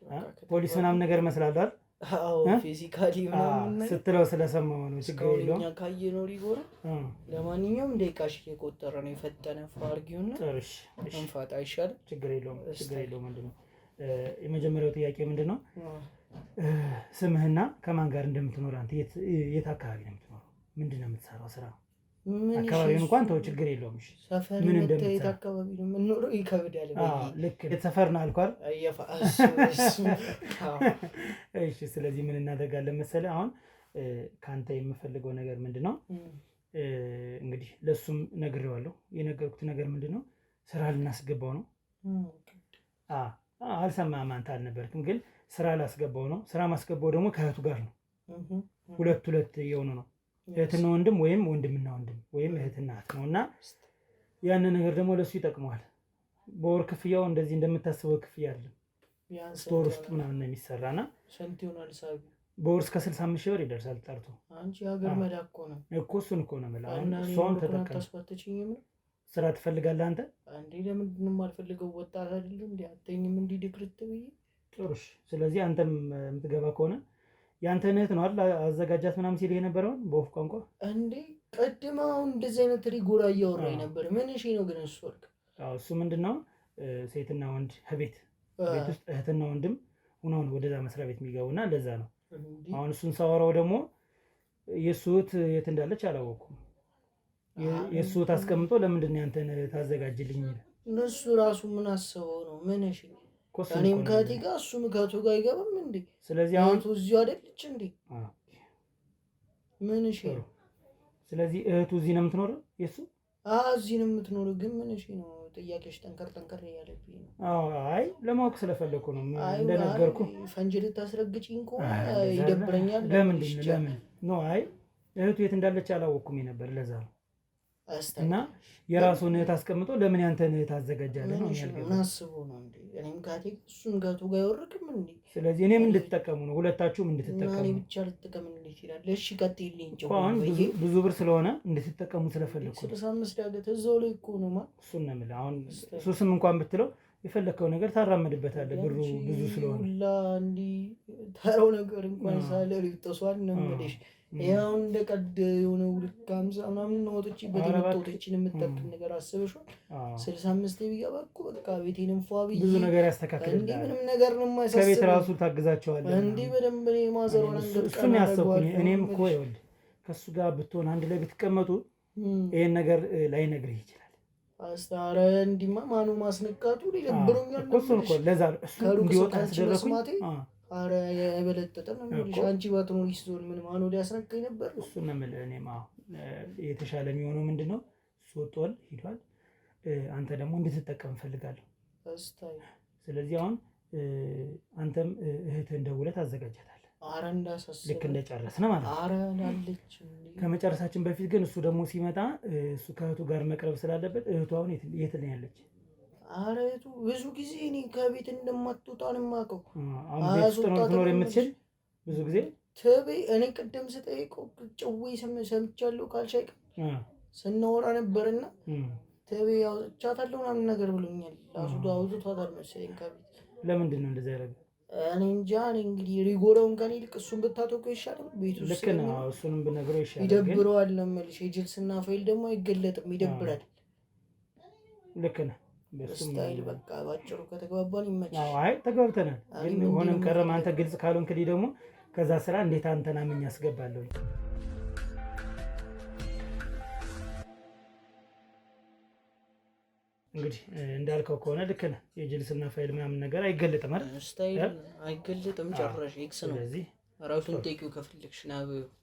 ፖሊስ ምናምን ነገር መስላለሁ አይደል? አዎ ፊዚካሊ ምናምን ስትለው ስለሰማሁ ነው። ችግር የለውም። እኛ ካየነው ሊጎራ ለማንኛውም ደቂቃሽ እየቆጠረ ነው። የፈጠነ ፋርጊውና ጥርሽ እንፋጣ አይሻልም? ችግር የለውም። ችግር የለውም። ምንድነው የመጀመሪያው ጥያቄ ምንድነው? ስምህና ከማን ጋር እንደምትኖር አንተ የት አካባቢ ነው የምትኖረው? ምንድነው የምትሰራው ስራ? አካባቢውን እንኳን ተው፣ ችግር የለውም። እሺ ሰፈር ምን እንደምትሰራ አካባቢ ነው የምንኖረው? ይከብዳል። ልክ ሰፈር ነው አልኳል። እሺ ስለዚህ ምን እናደርጋለን መሰለህ? አሁን ከአንተ የምፈልገው ነገር ምንድነው? እንግዲህ ለሱም ነግሬዋለሁ። የነገርኩት ነገር ምንድነው? ስራ ልናስገባው ነው። አልሰማህም አንተ አልነበርክም፣ ግን ስራ ላስገባው ነው። ስራ ማስገባው ደግሞ ከእህቱ ጋር ነው። ሁለት የሆኑ ነው። እህትና ወንድም ወይም ወንድምና ወንድም ወይም እህትና እህት ነው። እና ያንን ነገር ደግሞ ለሱ ይጠቅመዋል። በወር ክፍያው እንደዚህ እንደምታስበው ክፍያ አይደለም። ስቶር ውስጥ ምናምን ነው የሚሰራና ስንት ይሆናል ሳቢ? በወር እስከ 65 ሺህ ብር ይደርሳል። ጠርቶ አንቺ ሀገር መዳብ እኮ ነው እኮ እሱን እኮ ነው የምልህ። አሁን እሷን ተጠቀም። ስራ ትፈልጋለህ አንተ? አንዴ ለምንድን ነው የማልፈልገው? ወጣት አይደለም እንዴ? አትተኝም እንዲህ ድክርት ብዬ? ጥሩሽ። ስለዚህ አንተም የምትገባ ከሆነ ያንተን እህት ነው አይደል አዘጋጃት ምናምን ሲል የነበረውን በወፍ ቋንቋ እንዴ? ቀድማ አሁን እንደዚህ አይነት ሪጎራ እያወራኝ ነበር። ምን እሺ ነው ግን እሱ ወርቅ? አዎ እሱ ምንድነው ሴትና ወንድ ቤት ውስጥ እህትና ወንድም ሆነው ነው ወደዛ መስሪያ ቤት የሚገቡና ለዛ ነው። አሁን እሱን ሳወራው ደግሞ የእሱ እህት የት እንዳለች አላወኩም። የእሱ እህት አስቀምጦ ለምንድን ነው ያንተን ታዘጋጅልኝ ይላል። እነሱ ራሱ ምን አስበው ነው? ምን እሺ እኔም ከእህቴ ጋር እሱም ከእህቱ ጋር አይገባም እንዴ? ስለዚህ አሁን እዚሁ አይደለች እንዴ? ምን እሺ። ስለዚህ እህቱ እዚህ ነው የምትኖረው? የእሱ እዚህ ነው የምትኖረው። ግን ምን እሺ ነው? ጥያቄሽ ጠንከር እያለብኝ ነው። አይ ለማወቅ ስለፈለኩ ነው እንደነገርኩ። ፈንጅ ልታስረግጪኝ ከሆነ ይደብረኛል። ለምን ነው? አይ እህቱ የት እንዳለች አላወቅኩም ነበር። ለዛ ነው። እና የራሱን እህት አስቀምጦ ለምን ያንተን እህት አዘጋጃለህ ነው ያልከኝ? አስቦ ነው እንዴ? እኔም ካቴ እሱም ጋቱ ጋር አይወርቅም እንዴ? ስለዚህ እኔም እንድትጠቀሙ ነው፣ ሁለታችሁም እንድትጠቀሙ። እኔ ብቻ ልትጠቀም እንዴት ይላል? እሺ ቀጥይልኝ። አሁን ብዙ ብር ስለሆነ እንድትጠቀሙ ስለፈለኩ 65 ዳገት እዛው ላይ እኮ ነው ማለት እሱን ነው የምልህ። አሁን ሱስም እንኳን ብትለው የፈለከው ነገር ታራምድበታለህ፣ ብሩ ብዙ ስለሆነ ሁላ እንዲ ተራው ነገር እንኳን ሳለሪ ተሷል ነው የምልሽ። ያው እንደ ቀድ የሆነ 250 ምናምን ነው ወጥቼ በተወጥቼን የምትጠቅም ነገር አስበሽው 65 ቢገባ እኮ በቃ ቤቴንም ፏቢ ብዙ ነገር ያስተካክላል። እንዴ ምንም ነገር ነው የማይሰስ ከቤት ራሱ ታግዛቸዋለህ እንዴ በደንብ ነው ማዘሯን አንገር እሱን ያሰብኩኝ። እኔም እኮ ይኸውልህ ከሱ ጋር ብትሆን አንድ ላይ ብትቀመጡ ይሄን ነገር ላይነግርህ ይችላል። አስታረ እንዲማ ማኑ ማስነካቱ ሊደብሩኛል እኮ እሱን እኮ ለዛ እሱ እንዲወጣ አስደረኩኝ። አረ የበለጠጠ ነው የሚልሽ። አንቺ ባትኖሪ ስትሆን ምን ማኑ ሊያስነካኝ ነበር። እሱን ነው የምልህ። እኔማ የተሻለ የሚሆነው ምንድነው እሱ ወጥቷል ሂዷል። አንተ ደግሞ እንድትጠቀም እፈልጋለሁ። ስለዚህ አሁን አንተም እህትህን ደውለህ ታዘጋጃታለህ። አረ እንዳሳስብ ልክ እንደጨረስን ማለት ነው። አረ አለች። ከመጨረሳችን በፊት ግን እሱ ደግሞ ሲመጣ እሱ ከእህቱ ጋር መቅረብ ስላለበት እህቱ አሁን የት ነው ያለች? አረ እህቱ ብዙ ጊዜ እኔ ከቤት እንደማትወጣ ነው የማውቀው። አሁን ቤት ውስጥ ነው ትኖር የምትችል ብዙ ጊዜ ተቤ እኔ ቅድም ስጠይቀው ጭዌ ሰምቻለሁ ካልሻይቅ ስናወራ ነበርና ተቤ አውጥቻታለሁ ምናምን ነገር ብሎኛል። አውጥቷታል መሰለኝ ከቤት። ለምንድን ነው እንደዛ ያደረገው? እኔ እንጃ። እኔ እንግዲህ ሪጎራውን ከኔ ይልቅ እሱን ብታጠቀው ይሻላል። ቤት ውስጥ ልክ ነው። እሱንም ብነግረው ይሻላል። ይደብረዋል ነው የምልሽ። የጅልስና ፋይል ደግሞ አይገለጥም፣ ይደብራል። ልክ ነህ። ስታይል በቃ ባጭሩ ከተግባባን ይመችል። አይ ተግባብተናል። ግን ሆነም ቀረም አንተ ግልጽ ካልሆንክልኝ ደግሞ ከዛ ስራ እንዴት አንተን አምኜ አስገባለሁ? እንግዲህ እንዳልከው ከሆነ ልክ ነህ። የጅልስና ፋይል ምናምን ነገር አይገለጥም አይደል? ስታይል አይገለጥም ጭራሽ። ኤክስ ነው። ስለዚህ ራሱን ጠይቂው ከፈለግሽ ና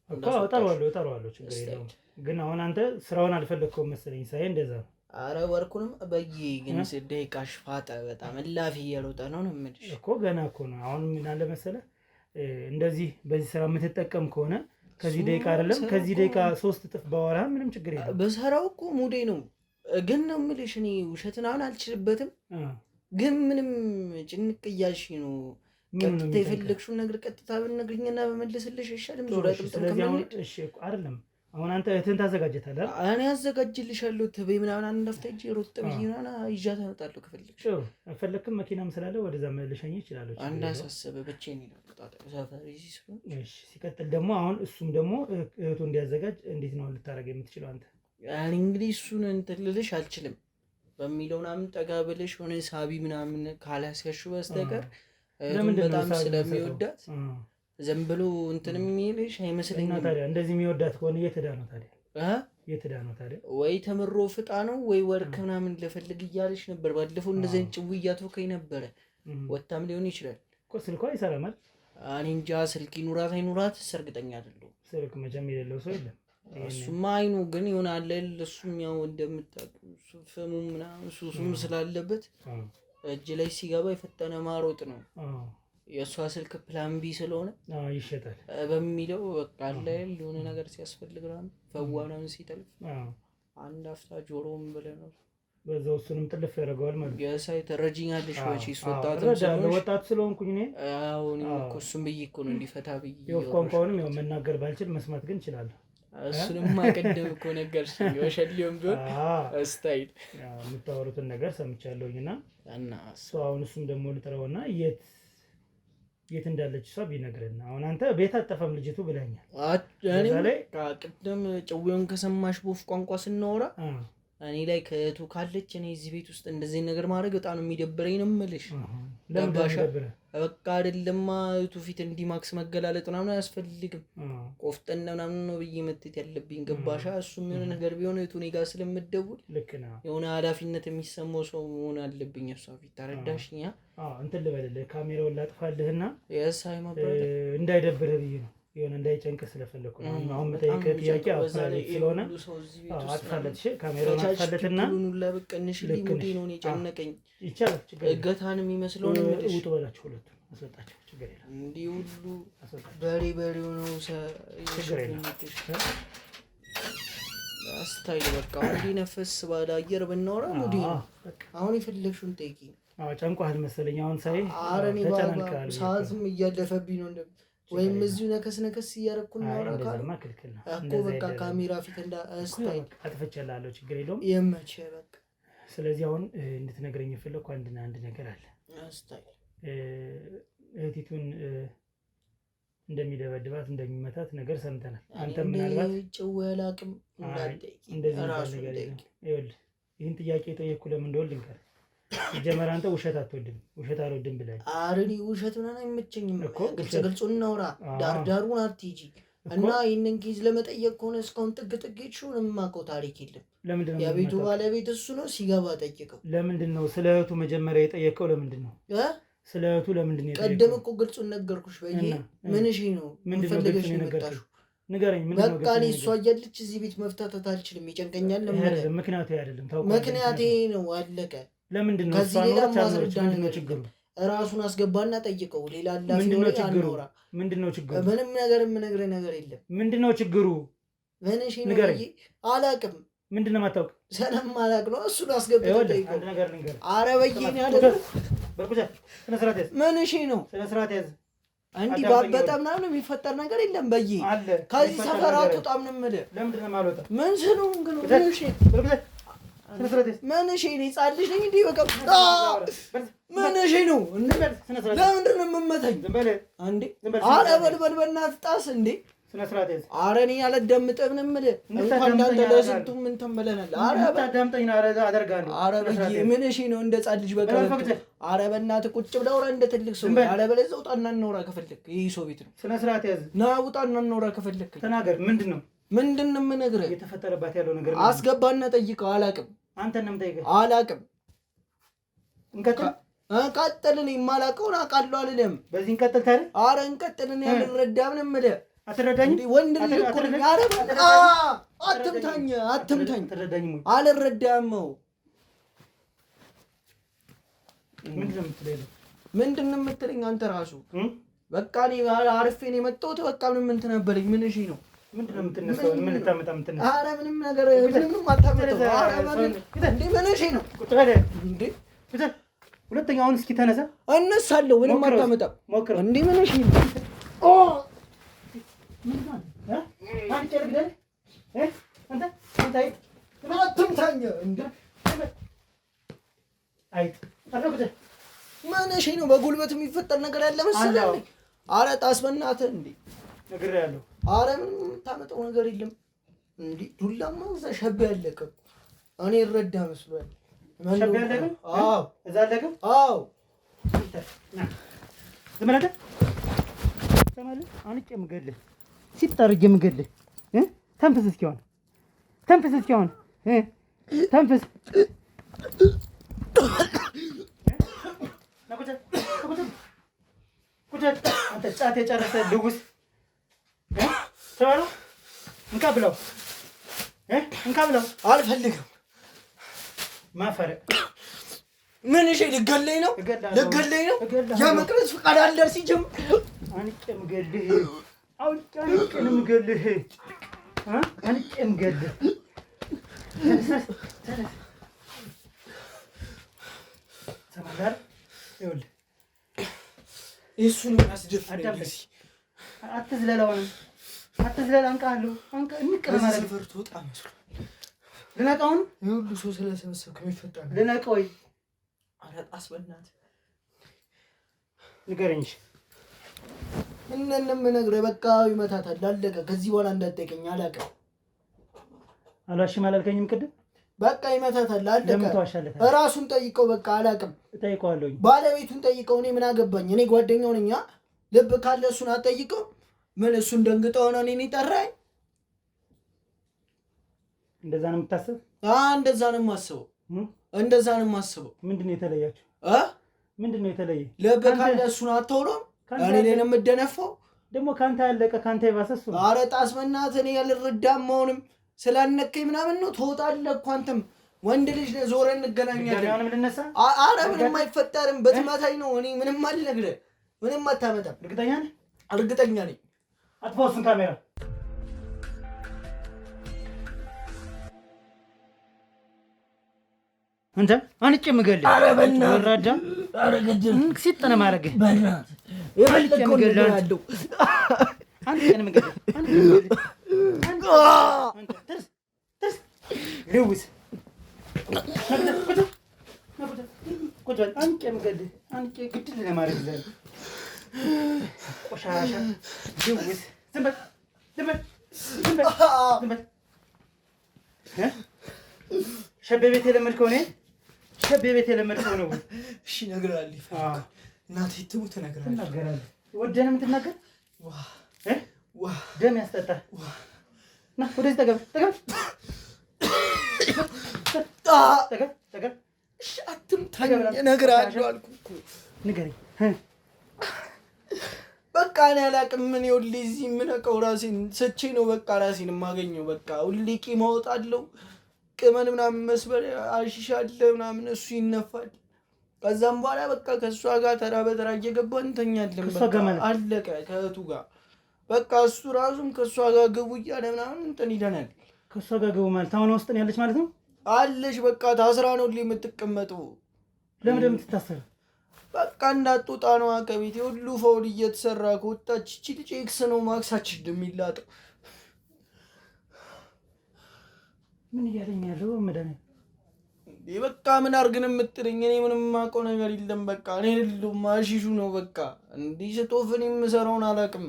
እኮ እጠራዋለሁ፣ ችግር የለውም። ግን አሁን አንተ ስራውን አልፈለግከውም መሰለኝ ሳይ እንደዛ ነው። አረ ወርኩንም በይ ግን ደቂቃሽ ፋጠ በጣም እላፊ እያልወጣ ነው የምልሽ እኮ ገና እኮ ነው። አሁን ምን አለ መሰለህ እንደዚህ በዚህ ስራ የምትጠቀም ከሆነ ከዚህ ደቂቃ አይደለም ከዚህ ደቂቃ 3 እጥፍ ባወራ ምንም ችግር የለም። በሰራው እኮ ሙዴ ነው ግን ነው የምልሽ። እኔ ውሸትን አሁን አልችልበትም፣ ግን ምንም ጭንቅ እያልሽ ነው። ቀጥታ የፈለግሽውን ነገር ቀጥታ ብነግርኝና በመልስልሽ ይሻልም። ዙሪያ ጥምጥም ከመልሽ እሺ አይደለም አሁን አንተ እህትን ታዘጋጀታለህ? እኔ አዘጋጅልሻለሁ። ትቤ ምናምን አንደፍታ እጂ ሮጥ ብዬና ይዣት እመጣለሁ ከፈለግሽ። አፈለክም መኪናም ስላለ ወደዛ መልሸኝ ይችላል። አንድ አሳሰበ ብቻዬን ነው ተጣጣ ሰፈር ይዚ ስለሆነ። እሺ ሲቀጥል ደግሞ አሁን እሱም ደግሞ እህቱ እንዲያዘጋጅ እንዴት ነው ልታረግ የምትችለው አንተ? ያኔ እንግዲህ እሱን እንትን ልልሽ አልችልም በሚለው ምናምን ጠጋ ብለሽ ሆነ ሳቢ ምናምን ካላስያሽው በስተቀር በጣም ስለሚወዳት ዝም ብሎ እንትን የሚልሽ አይመስለኝም። ታዲያ እንደዚህ የሚወዳት ከሆነ የትዳ ነው ታዲያ? የትዳ ነው ታዲያ? ወይ ተምሮ ፍጣ ነው ወይ ወርክ ምናምን ለፈልግ እያለሽ ነበር። ባለፈው እንደዚህ ጭው እያተወከኝ ነበረ። ወጣም ሊሆን ይችላል እኮ ስልኳ ይሰራማል። እኔ እንጃ ስልክ ይኑራት አይኑራት እርግጠኛ አይደለሁም። ስልክ መቼም የሌለው ሰው የለም። እሱማ አይኑ ግን ይሆናል። እሱም ያው እንደምታውቁ ፍሙ ምናምን ሱሱም ስላለበት እጅ ላይ ሲገባ የፈጠነ ማሮጥ ነው። የእሷ ስልክ ፕላን ቢ ስለሆነ ይሸጣል በሚለው በቃ አለ የሆነ ነገር ሲያስፈልግ ነው ፈዋናውን ሲጠልፍ አንድ አፍታ ጆሮም ብለህ ነው በዛው እሱንም ጥልፍ ያደርገዋል ማለት ነው። የሳይ ተረጂኛለሽ ወጪ ወጣት ስለሆንኩኝ እኔ አሁን እኮ እሱም ብዬ እኮ ነው እንዲፈታ ብዬ ቋንቋውንም ያው መናገር ባልችል መስማት ግን እችላለሁ። እሱንም አቀደም እኮ ነገርሽኝ ወሸሊዮም ቢሆን ስታይል የምታወሩትን ነገር ሰምቻለሁኝና እሱ አሁን እሱም ደግሞ ልጥረውና የት እንዳለች እሷ ቢነግረን። አሁን አንተ ቤት አጠፋም ልጅቱ ብለኛል። ቅድም ጭዌውን ከሰማሽ ቦፍ ቋንቋ ስናወራ እኔ ላይ ከእህቱ ካለች እኔ እዚህ ቤት ውስጥ እንደዚህ ነገር ማድረግ በጣም ነው የሚደብረኝ ነው የምልሽ። ገባሽ? በቃ አይደለማ እህቱ ፊት እንዲህ ማክስ መገላለጥ ምናምን አያስፈልግም። ቆፍጠን ምናምን ነው ብዬ መትት ያለብኝ። ገባሽ? እሱም የሆነ ነገር ቢሆን እህቱ እኔ ጋር ስለምትደውል የሆነ ኃላፊነት የሚሰማው ሰው መሆን አለብኝ እሷ ፊት። ተረዳሽኛ? እንትን ልበልልህ ካሜራውን ላጥፋልህና የሳይ ማብራት እንዳይደብርህ ብዬ ነው የሆነ እንዳይጨንቅ ስለፈለኩ ነው። አሁን መጠየቅ ጥያቄ አፍራለች ስለሆነ አጥፋለች። ካሜራውን አጥፋለትና ሁሉን ለበቀንሽ ሊሙዲ ነው የጨነቀኝ። ይቻላል ችግር የለም። እገታንም ይመስለው ነው ምድሽ ውጡ በላችሁ ሁለቱ አስወጣቸው ችግር የለም። እንዲህ ሁሉ በሬ ነው ችግር የለም። ስታይል በቃ እንዲህ ነፈስ ባለ አየር ብናወራ ሙዲ ነው። አሁን የፈለግሽውን ጠይቂ። ጨንቋል መሰለኝ አሁን ሳይ አረኔ ባባ ሰዓትም እያለፈብኝ ነው እንደ ወይም እዚሁ ነከስ እያደረኩ ነው እኮ በቃ ካሜራ ፊት ስታይል አጥፍቼልሃለሁ ችግር የለውም። የመቼ በቃ ስለዚህ አሁን እንድትነግረኝ የፈለኩ አንድ ነገር አለ። ስታይል እህቲቱን እንደሚደበድባት እንደሚመታት ነገር ሰምተናል። አንተ ምናልባት ጭወላቅም እንደዚህ ነገር ይኸውልህ ይህን ጥያቄ የጠየቅኩ ለምን እንደሆነ ልንገርህ። ጀመር አንተ ውሸት አትወድም፣ ውሸት አልወድም ብለህ አረኒ ውሸት ምናምን አይመቸኝም። ግልጽ እናውራ፣ ዳርዳሩን አትይጂ እና ይህንን ኬዝ ለመጠየቅ ከሆነ እስካሁን ጥግ የማውቀው ታሪክ የለም። የቤቱ ባለቤት እሱ ነው። ሲገባ ጠይቀው። ለምንድን ነው ስለ እህቱ መጀመሪያ የጠየቀው? ለምንድን ነው ስለ እህቱ ለምንድን ነው የጠየቀው? ቀደም እኮ ግልጹን ነገርኩሽ። ምን እሺ ነው ምን ፈልገሽ ነው የመጣሽው? ንገረኝ። ምን ነው በቃ እኔ እሷ እያለች እዚህ ቤት መፍታታት አልችልም፣ ይጨንቀኛል። ምክንያቴ አይደለም ምክንያቴ ነው አለቀ። ለምንድን ነው ከዚህ ሌላ ማስረዳ ነው ችግሩ? ራሱን አስገባና ጠይቀው። ሌላ አላፊ ነው ችግሩ። ምንድነው ችግሩ? ምንም ነገር የምነግርህ ነገር የለም። ምንድነው ችግሩ? ምንሽ ነው? አላውቅም። ምንድነው የማታውቅ? ስለማላውቅ ነው። እሱን አስገብተው ጠይቀው። አንድ ነገር ልንገርህ። ኧረ በየኔ አይደለም። በርኩዛ ስነ ስርዓት ያዝ። ምንሽ ነው? ስነ ስርዓት ያዝ። እንዲህ ባበጠ ምናምን የሚፈጠር ነገር የለም። ከዚህ ሰፈር አትወጣም ነው የምልህ። ለምንድን ነው የማልወጣው? ምን ስለው ግን ምንሽ በርኩዛ ምንሽ ነው? ጻል ልጅ ነኝ እንዴ? በቃ ምንሽ ነው? ለምንድን ነው የምመታኝ እንዴ? ኧረ በልበል በእናትህ ጣስ እንዴ! ኧረ እኔ አላዳምጥም ነው የምልህ። እንኳን እንዳንተ ለስንቱ ምን ተመለናል? ኧረ በይ ምንሽ ነው? እንደ ጻል ልጅ በቃ ኧረ በእናትህ ቁጭ ብለህ አውራ እንደ ትልቅ ሰው። አለበለዚያ ውጣና እናውራ ከፈለክ። ይሄ ሰው ቤት ነው። ስነ ስርዓት ያዝ። ና ውጣና እናውራ ከፈለክ። ተናገር። ምንድን ነው የምነግርህ? እየተፈጠረባት ያለው ነገር አስገባና ጠይቀው። አላውቅም። አንተ ነው የምጠይቀው? አላውቅም። እንቀጥል። እኔ የማላውቀውን አውቃለሁ አልልም። በዚህ እንቀጥል ታዲያ? ኧረ እንቀጥል። እኔ አልረዳም ነው የምልህ። አትረዳኝም? ወንድ ልጅ እኮ ነኝ። ኧረ አትምታኝ። አትረዳኝም? አልረዳም። ምንድን ነው የምትለኝ አንተ ራሱ? በቃ እኔ አርፌ ነው የመጣሁት። በቃ ምንም እንትን ነበረኝ። ምን እሺ ነው? ምንድን ነው የምትነሳው? ምን ልታመጣ የምትነሳው? ኧረ ምንም ነገር ምንም አታመጣም። እንዴ ምን እሺ ነው እንዴ? ሁለተኛ አሁን እስኪ ተነሳ። እነሳለሁ። ምንም አታመጣም። እንዴ ምን እሺ ነው? አንተ አይጥ አትምታኝ እንዴ! አይጥ አረጋግጥ። ማነሽ ነው በጉልበት የሚፈጠር ነገር ያለ መሰለኝ። አረ ጣስ በእናትህ እንዴ! ነግሬሃለሁ። አረ ምንም የምታመጣው ነገር የለም እንዴ! ዱላማ እዛ ሸብ ያለቀ እኔ እረዳ መስሎኝ። ሸብ ያለቀ? አዎ እዛ ያለቀ? አዎ ዘመናደ ሰማለ አንቄ ምገልህ ሲጣርግ ምገልህ ተንፍስ እስኪሆን ተንፍስ እስኪሆን ተንፍስ ቁጭ አንተ ጫት የጨረሰ ልውስ ተባለው እንካ ብለው እንካ ብለው አልፈልግም። ማፈረቅ ምን እሺ ልገለኝ ነው ልገለኝ ነው። የመቅረጽ ፍቃድ አለ ሲጀምር አንቄ ምገልህ አንቄ ምገልህ አንቄ ምገልህ ሰማዳር ይኸውልህ እሱን አስደፍረኝ። አትዝለላውን አትዝለላ አንቃለሁ አንቃ እንቀር ማለት ፈርቶ ወጣ መስሎኝ ልነቃውን የሁሉ ሰው ስለሰበሰብክ የሚፈጠር ልነቃ ወይ ኧረ ጣስ በእናትህ ንገረኝ። እነንም ነግሬህ በቃ ይመታታል አለቀ። ከዚህ በኋላ እንዳትጠይቀኝ አላውቅም። አልዋሽም አላልከኝም ቅድም? በቃ ይመታታል አለቀ። ለምን ተዋሻለህ? እራሱን ጠይቀው በቃ አላውቅም። እጠይቀዋለሁኝ። ባለቤቱን ጠይቀው። እኔ ምን አገባኝ? እኔ ጓደኛው ነኝ። ልብ ካለ እሱን አትጠይቀው። ምን እሱን ደንግጠው ነው እኔን ይጠራኝ? እንደዛ ነው የምታስብ? እንደዛ ነው የማስበው። እንደዛ ነው የማስበው። ምንድን ነው የተለያችሁ? ምንድን ነው የተለየ? ልብ ካለ እሱን አትተውለው። እኔ ላይ ነው የምደነፋው። ደግሞ ካንተ ያለቀ ካንተ የባሰ እሱ ነው። ኧረ ጣስ በእናትህ እኔ ያልረዳም መሆንም ስላነከኝ ምናምን ነው። ትወጣለህ እኮ አንተም ወንድ ልጅ ነህ። ዞረን እንገናኛለን። ምንም ልነሳ? ኧረ ምንም አይፈጠርም። በትማታኝ ነው። እኔ ምንም አልነግርህ። ምንም አታመጣም። እርግጠኛ ነህ? እርግጠኛ ነኝ። አጥፋው እሱን ካሜራ። አንተ አንቺ ምገልህ ኧረ በእናትህ ወራዳ ኧረ ገደል ሲጠነ ማረግህ በእናትህ የፈለከው ነገር አለው። አንተ ምገልህ ልውስ ቁጭ በል። አንቄ ምገልህ አንቄ ግድል ለማድረግ ይላል። ቆሻሻ ልውስ ዝም በል ዝም በል ዝም በል ዝም በል። ሸቤ ቤት የለመድከው እኔ ሸቤ ቤት የለመድከው ነው። እሺ እነግርሃለሁ። እናቴ ትሙት እነግርሃለሁ። ወደህ ነው የምትናገር? ደም ያስጠጣል። ና ወደዚህ ጠገብ ጠገብ ጠገብ ጠገብ። እሺ አትምታኝ እነግርሃለሁ አልኩህ እኮ። ንገረኝ። በቃ እኔ አላውቅም። ምን ይኸውልህ እዚህ የምነቀው ራሴን ስቼ ነው በቃ ራሴን የማገኘው። በቃ ሁሌ ቂም አወጣለሁ። ቅመን ምናምን መስበር አሽሻለሁ ምናምን እሱ ይነፋል። ከዛም በኋላ በቃ ከእሷ ጋር ተራ በተራ እየገባን እንተኛለን። በቃ አለቀ። ከእህቱ ጋር በቃ እሱ ራሱም ከእሷ ጋር ግቡ እያለ ምናምን እንትን ይለናል። ከእሷ ጋር ግቡ ማለት አሁን ውስጥ ነው ያለች ማለት ነው? አለች በቃ ታስራ ነው የምትቀመጠው። ለምን የምትታሰር? በቃ እንዳትወጣ ነው ከቤት ሁሉ ፈውል እየተሰራ ከወጣች እቺ ልጅ ኤክስ ነው ማክሳችን እንደሚላጠው። ምን እያለኝ ያለው መድኃኒት? በቃ ምን አድርግን የምትለኝ? እኔ ምንም የማውቀው ነገር የለም። በቃ እኔ ልሉም ማሽሹ ነው በቃ እንዲህ ስጦፍን የምሰራውን አላውቅም።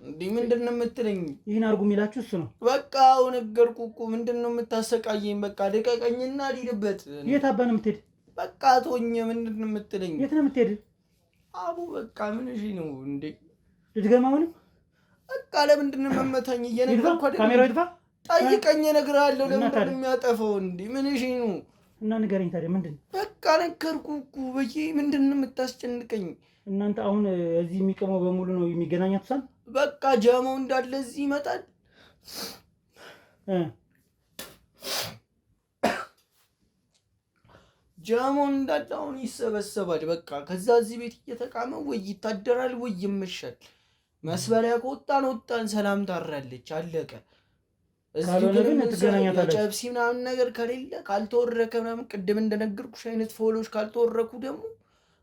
እንዲህ ምንድን ነው የምትለኝ? ይህን አድርጉ የሚላችሁ እሱ ነው። በቃ አሁን ነገርኩህ እኮ። ምንድን ነው የምታሰቃየኝ? በቃ ልቀቀኝና ልሂድበት። የት አባ ነው የምትሄድ? በቃ ተወኝ። ምንድን ነው የምትለኝ? የት ነው የምትሄድ? አቡ በቃ ምን እሺ ነው እንዴ? ልትገማውንም በቃ ለምንድን ነው መመታኝ? እየነገርኩህ አይደል? ካሜራው ይጥፋ። ጠይቀኝ እነግርሃለሁ። ለምንድን ነው የሚያጠፋው እንዴ? ምን እሺ ነው? እና ንገረኝ ታዲያ ምንድን ነው? በቃ ነገርኩህ እኮ። በዬ ምንድን ነው የምታስጨንቀኝ? እናንተ አሁን እዚህ የሚቀመው በሙሉ ነው የሚገናኛት ሳል በቃ ጃማው እንዳለ እዚህ ይመጣል። ጃማው እንዳለ አሁን ይሰበሰባል። በቃ ከዛ እዚህ ቤት እየተቃመ ወይ ይታደራል ወይ ይመሻል። መስበሪያ ከወጣን ወጣን፣ ሰላም ታራለች፣ አለቀ። እዚህ ግን የጨብሲ ምናምን ነገር ከሌለ ካልተወረከ ምናምን ቅድም እንደነገርኩሽ አይነት ፎሎች ካልተወረኩ ደግሞ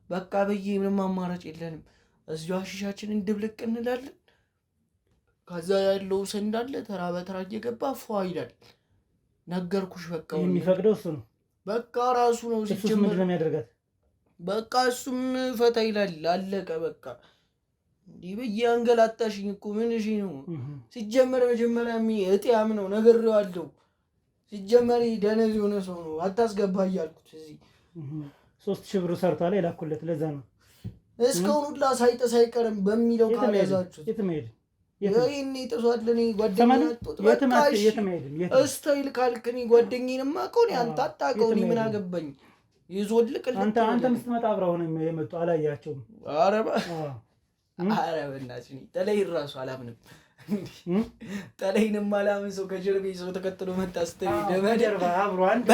በቃ በዬ ምንም አማራጭ የለንም። እዚሁ አሽሻችንን ድብልቅ እንላለን። ከዛ ያለው ሰው እንዳለ ተራ በተራ እየገባ ፏ ይላል። ነገርኩሽ። በቃ የሚፈቅደው እሱ ነው። በቃ ራሱ ነው ሲጀመር ምንድን ነው የሚያደርጋት? በቃ እሱም ፈታ ይላል። አለቀ በቃ። እንዲህ በየአንገላታሽኝ እኮ ምን እሺ ነው ሲጀመር። መጀመሪያ እጥያም ነው ነግሬዋለሁ። ሲጀመር ደነዝ የሆነ ሰው ነው አታስገባ እያልኩት እዚህ 3000 ብር ሰርቷል የላኩለት። ለዛ ነው እስካሁን ሁላ ሳይጥስ አይቀርም በሚለው ካልያዛችሁት የትም አይሄድም። ይሄን ጥሷል። እኔ ጓደኛዬ እስታይል ካልክ እኔ ጓደኛዬንማ እኮ እኔ አንተ አታውቀው። እኔ ምን አገባኝ? ይዞልቅልህ አንተ ስትመጣ አብረው ነው የመጡ አላያቸውም። ኧረ በእናትሽ ጠለይ እራሱ አላምንም። ጠለይንም አላምን ሰው ከጀርቤ ሰው ተከትሎ መጣ ስትለኝ ደመጀርባ አብሮ አንድ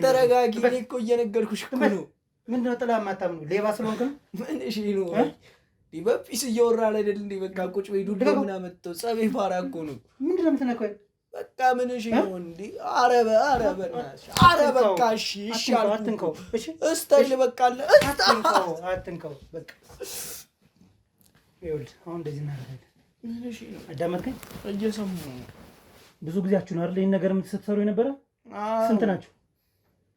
ተረጋጊ። እኔ እኮ እየነገርኩሽ እኮ ነው። ምንድን ነው ጥላ የማታምኑ? ሌባ ስለሆንክ ነው? ምን እሺ ነው በፊስ እያወራን አይደል እንዴ? በቃ ቁጭ በይ ዱድ ምን አመጣው? ጸቤ ፋራ እኮ ነው። ምንድን ነው የምትነካው? በቃ ምን እሺ ነው እንዴ? ኧረ በቃ እሺ አትንከው። እሺ እስታይል በቃ አለ አትንከው በቃ። ይኸውልህ አሁን እንደዚህ እናደርጋለን። ምን እሺ ነው? አዳመጥከኝ? እየሰማሁ ነው። ብዙ ጊዜያችሁ ነው አይደል ይሄን ነገር የምትሰሩ የነበረ? ስንት ናችሁ?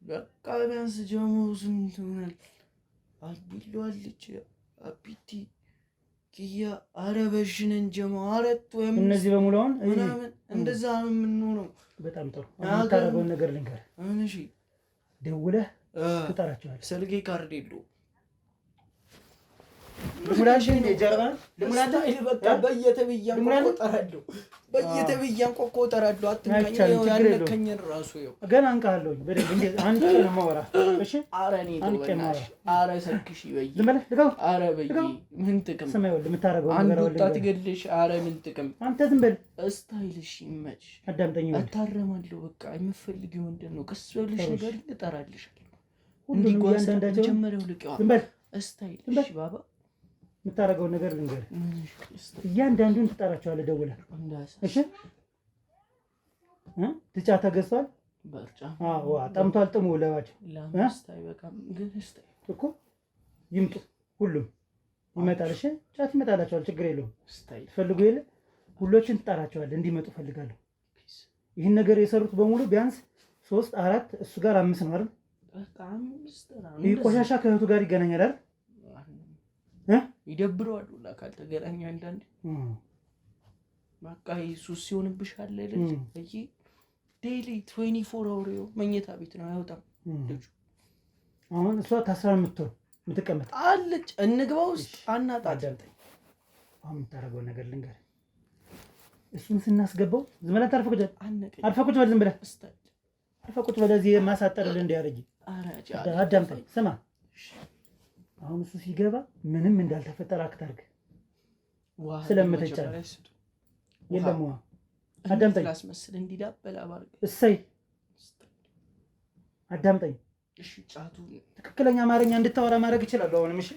በቃ ቢያንስ ጀምሮ ስንት ሆናል? አቢሎ አለች አቢቲ ኪያ አረበሽነን ጀማው አረት ወይም እነዚህ በሙሉ አሁን ምናምን እንደዛ ነው የምንሆነው። በጣም ጥሩ። የምታደርገውን ነገር ልንገርህ። እሺ ደውለህ ትጠራቸዋለህ። ስልኬ ካርድ የለውም። ልሙላሽን የጀርባ ልሙላታ በቃ በየተብያን ቆጠራለሁ በየተብያን አትንካኝ። ያለከኝን ራሱ ይኸው ገና አንቃለሁ በደንብ እንዴ አንተ ነው ማወራ። እሺ አረኔ ተወናሽ አረ ሰክሽ ይበይ ዝም በለ ልጋው። አረ በይ ምን ጥቅም ስማይ ወል የምታረገው ነገር አንተ ታትገልሽ። አረ ምን ጥቅም አንተ ዝም በል። ስታይልሽ ይመች። አዳምጠኝ። አታረማለሁ በቃ የምፈልጊው ምንድን ነው? ቀስ ብለሽ ነገር ልጠራልሽ። ሁሉንም ያንዳንዳቸው ጀመረው ልቀው ዝም በል። ስታይልሽ ባባ የምታረገው ነገር ልንገርህ። እያንዳንዱን ትጠራቸዋለህ ደውለህ። እሺ ትጫ ተገዝቷል። በርጫ ጠምቷል። ጥሙ ለባቸው ላምስታይ በቃም ግን ስታይ እኮ ይምጡ። ሁሉም ይመጣል። እሺ ጫት ይመጣላቸዋል። ችግር የለውም። ፈልጉ የለ ሁሎችን ትጠራቸዋለህ እንዲመጡ ፈልጋለሁ። ይህን ነገር የሰሩት በሙሉ ቢያንስ 3 4 እሱ ጋር 5 ነው አይደል? በጣም ይሄ ቆሻሻ ከእህቱ ጋር ይገናኛል አይደል? ይደብረዋል ሁላ ካልተገናኘ አንዳንዴ በቃ ሱስ ሲሆንብሻል አይደል? እይ ዴይሊ 24 አወር መኝታ ቤት ነው አይወጣም ልጁ። አሁን እሷ ታስራ የምትቀመጥ አለች። እንግባ ውስጥ አናጣት። አሁን የምታደርገው ነገር ልንገርህ። እሱን ስናስገባው ዝም ብለህ አርፈህ ቁጭ በል። ዝም ብለህ አርፈህ ቁጭ በል። እዚህ ማሳጠርልህ እንዲያደርግ አዳምጠኝ። ስማ አሁን እሱ ሲገባ ምንም እንዳልተፈጠረ አክታርግ ስለምትቻል የለም። አዳምጠኝ። ላስመስል እንዲዳበላ ባርግ። እሰይ አዳምጠኝ። እሺ ጫቱ ትክክለኛ አማርኛ እንድታወራ ማድረግ ይችላል። አሁንም እሺ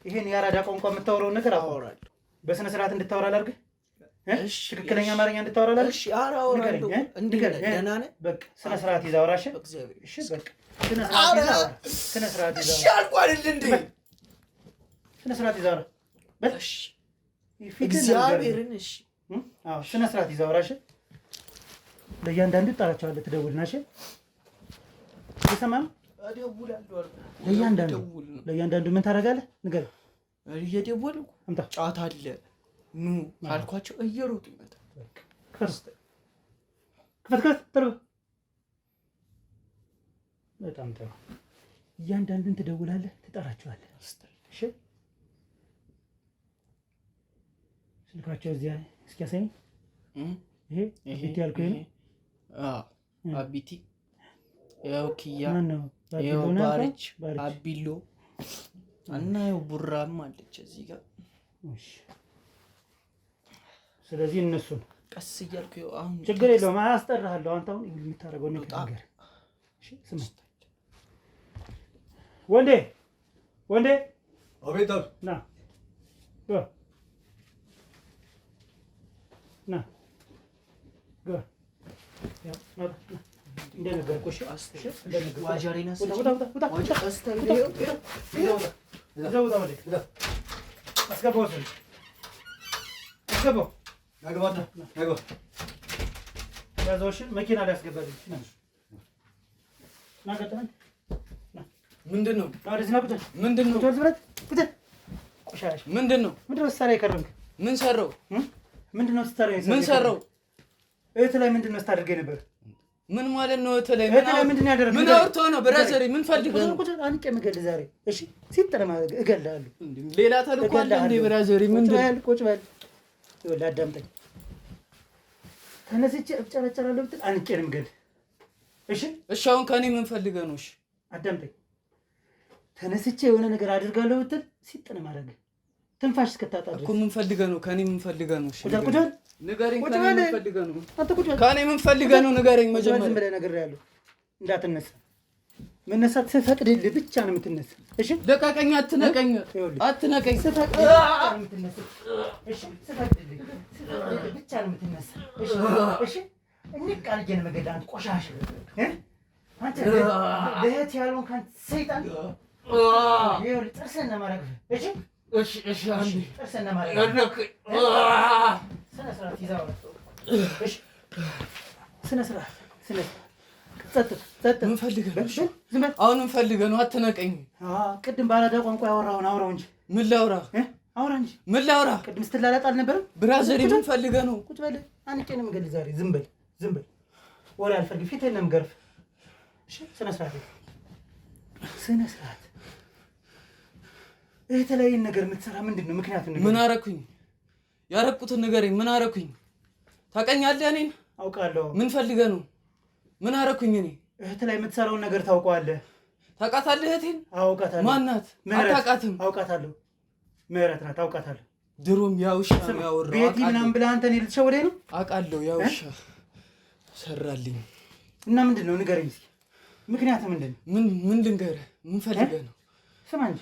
ይሄን የአራዳ ቋንቋ የምታወራውን ነገር አወራለሁ። በስነ ስርዓት እንድታወራ ላድርግ። እሺ ትክክለኛ አማርኛ እንድታወራ ላድርግ። እሺ አወራለሁ። ደህና ነህ? በቃ ስነ ስርዓት ይዘህ አውራ። እሺ በቃ ስነ ስርዓት ይዘህ እሺ አልኳል እንዴ ስነ ስርዓት ይዘህ አውራ። እሺ እግዚአብሔርን እሺ ስነ ስርዓት ይዘህ አውራ። እሺ ለእያንዳንዱ ትጠራቸዋለህ፣ ትደውልና። እሺ ይሰማም እደውላለሁ። ለእያንዳንዱ ምን ታደርጋለህ? ንገረኝ። እየደወልኩ አምጣ ጫት አለ ኑ ካልኳቸው እየሮጡ ይመጣል። ክፈት ጥሩ። በጣም ጥሩ። እያንዳንዱን ትደውላለህ፣ ትጠራቸዋለህ። እሺ ስልካቸው እዚያ እስኪያሳይ ይሄ አቢቲ ያልኩህ ነው። አቢቲ ያው ኪያ ያው ባርች አቢሎ እና ያው ቡራም አለች እዚህ ጋር። እሺ ስለዚህ እነሱን ቀስ እያልኩ አሁን ችግር የለውም አያስጠራሃለሁ። አንተ አሁን የምታደርገው ነገር እሺ ስማ ወንዴ አቤት ና እንደነገርኩሽ መኪና ላይ አስገባልኝ። ምንድን ነው? ምንድን ነው? ምንድን ነው? ምን ሰራው? ምን ሰራው? እህት ላይ ምንድን ነው ስታደርገኝ ነበር? ምን ማለት ነው? እህት ላይ ምንድን ነው ያደረገው? ምን አውርቶ ነው? ብራዘር ምን ፈልገህ ነው? አንቄ የምገልህ ዛሬ እሺ፣ ሲጠረማ እገልሃለሁ። ሌላ ተልእኮ አለ እንዴ? ብራዘር ምንድን ነው? ቁጭ በል ይኸውልህ፣ አዳምጠኝ። ተነስቼ እጨረጨራለሁ ብትል አንቄ ነው የምገልህ። እሺ እሺ፣ አሁን ከኔ ምን ፈልገህ ነው? እሺ አዳምጠኝ። ተነስቼ የሆነ ነገር አድርጋለሁ ብትል ሲጥን ማድረግ ትንፋሽ እስከታጣ ድረስ እኮ ምን ፈልገህ ነው? ከኔ ምን ፈልገህ ነው? እሺ ቁጭ በል ንገረኝ። ከኔ ምን ፈልገህ ነው? አንተ ቁጭ በል። ከኔ ምን ፈልገህ ነው? ንገረኝ መጀመሪያ። ዝም ብለህ ነግሬሃለሁ እንዳትነሳ። መነሳት ስፈቅድልህ ብቻ ነው የምትነሳ። እሺ ልቀቀኝ። አትነቀኝ፣ አትነቀኝ። ስፈቅድልህ ብቻ ነው የምትነሳ። እሺ ስፈቅድልህ ብቻ ነው የምትነሳ። እሺ እሺ እንቅ አድርጌ ነው የምገድልህ አንተ ቆሻሻ አንተ ለእህት ያልሆንክ አንተ ሰይጣን። ይኸውልህ ጥርስህን ነው የማረግፍህ። እሺ እሺ እሺ አንዴ ጥርስህን ነው የማረግፍህ። ስነ ስርዓት ይዘው እሺ ስነ ስርዓት ጸጥ ምን ፈልገህ ነው? አሁን ምን ፈልገህ ነው? አትነቀኝ። ቅድም ባላዳ ቋንቋ ያወራውን አውራው እንጂ። ምን ላውራ? አውራ እንጂ። ምን ላውራ? ቅድም ስትላላጥ አልነበረም? ብራዘር ምን ፈልገህ ነው? ቁጭ በል። አንቄ ነው የምገልህ ዛሬ። ዝም በል ዝም በል። ወሬ አልፈልግም። ፊትህን ነው የምገርፍ። እሺ ስነ ስርዓት ስነ ስርዓት። የተለያየ ነገር የምትሰራ ምንድን ነው ምክንያቱም? ምን አረኩኝ? ያረኩትን ንገረኝ። ምን አረኩኝ? ታውቀኛለህ? እኔን አውቃለሁ። ምን ፈልገህ ነው? ምን አረኩኝ? እኔ እህት ላይ የምትሰራውን ነገር ታውቀዋለህ። ታውቃታለህ? እህቴን አውቃታለሁ። ማን ናት? አታውቃትም? አውቃታለሁ። ምህረት ናት። አውቃታለሁ። ድሮም ያውሻ ነው ያወራው። ቤቲ ምናምን ብለህ አንተ እኔን ልትሸውደኝ ነው? አውቃለሁ። ያውሻ ሰራልኝ። እና ምንድን ነው ንገረኝ እስኪ። ምክንያቱ ምንድን ነው? ምን ልንገርህ? ምን ፈልገህ ነው? ስማ እንጂ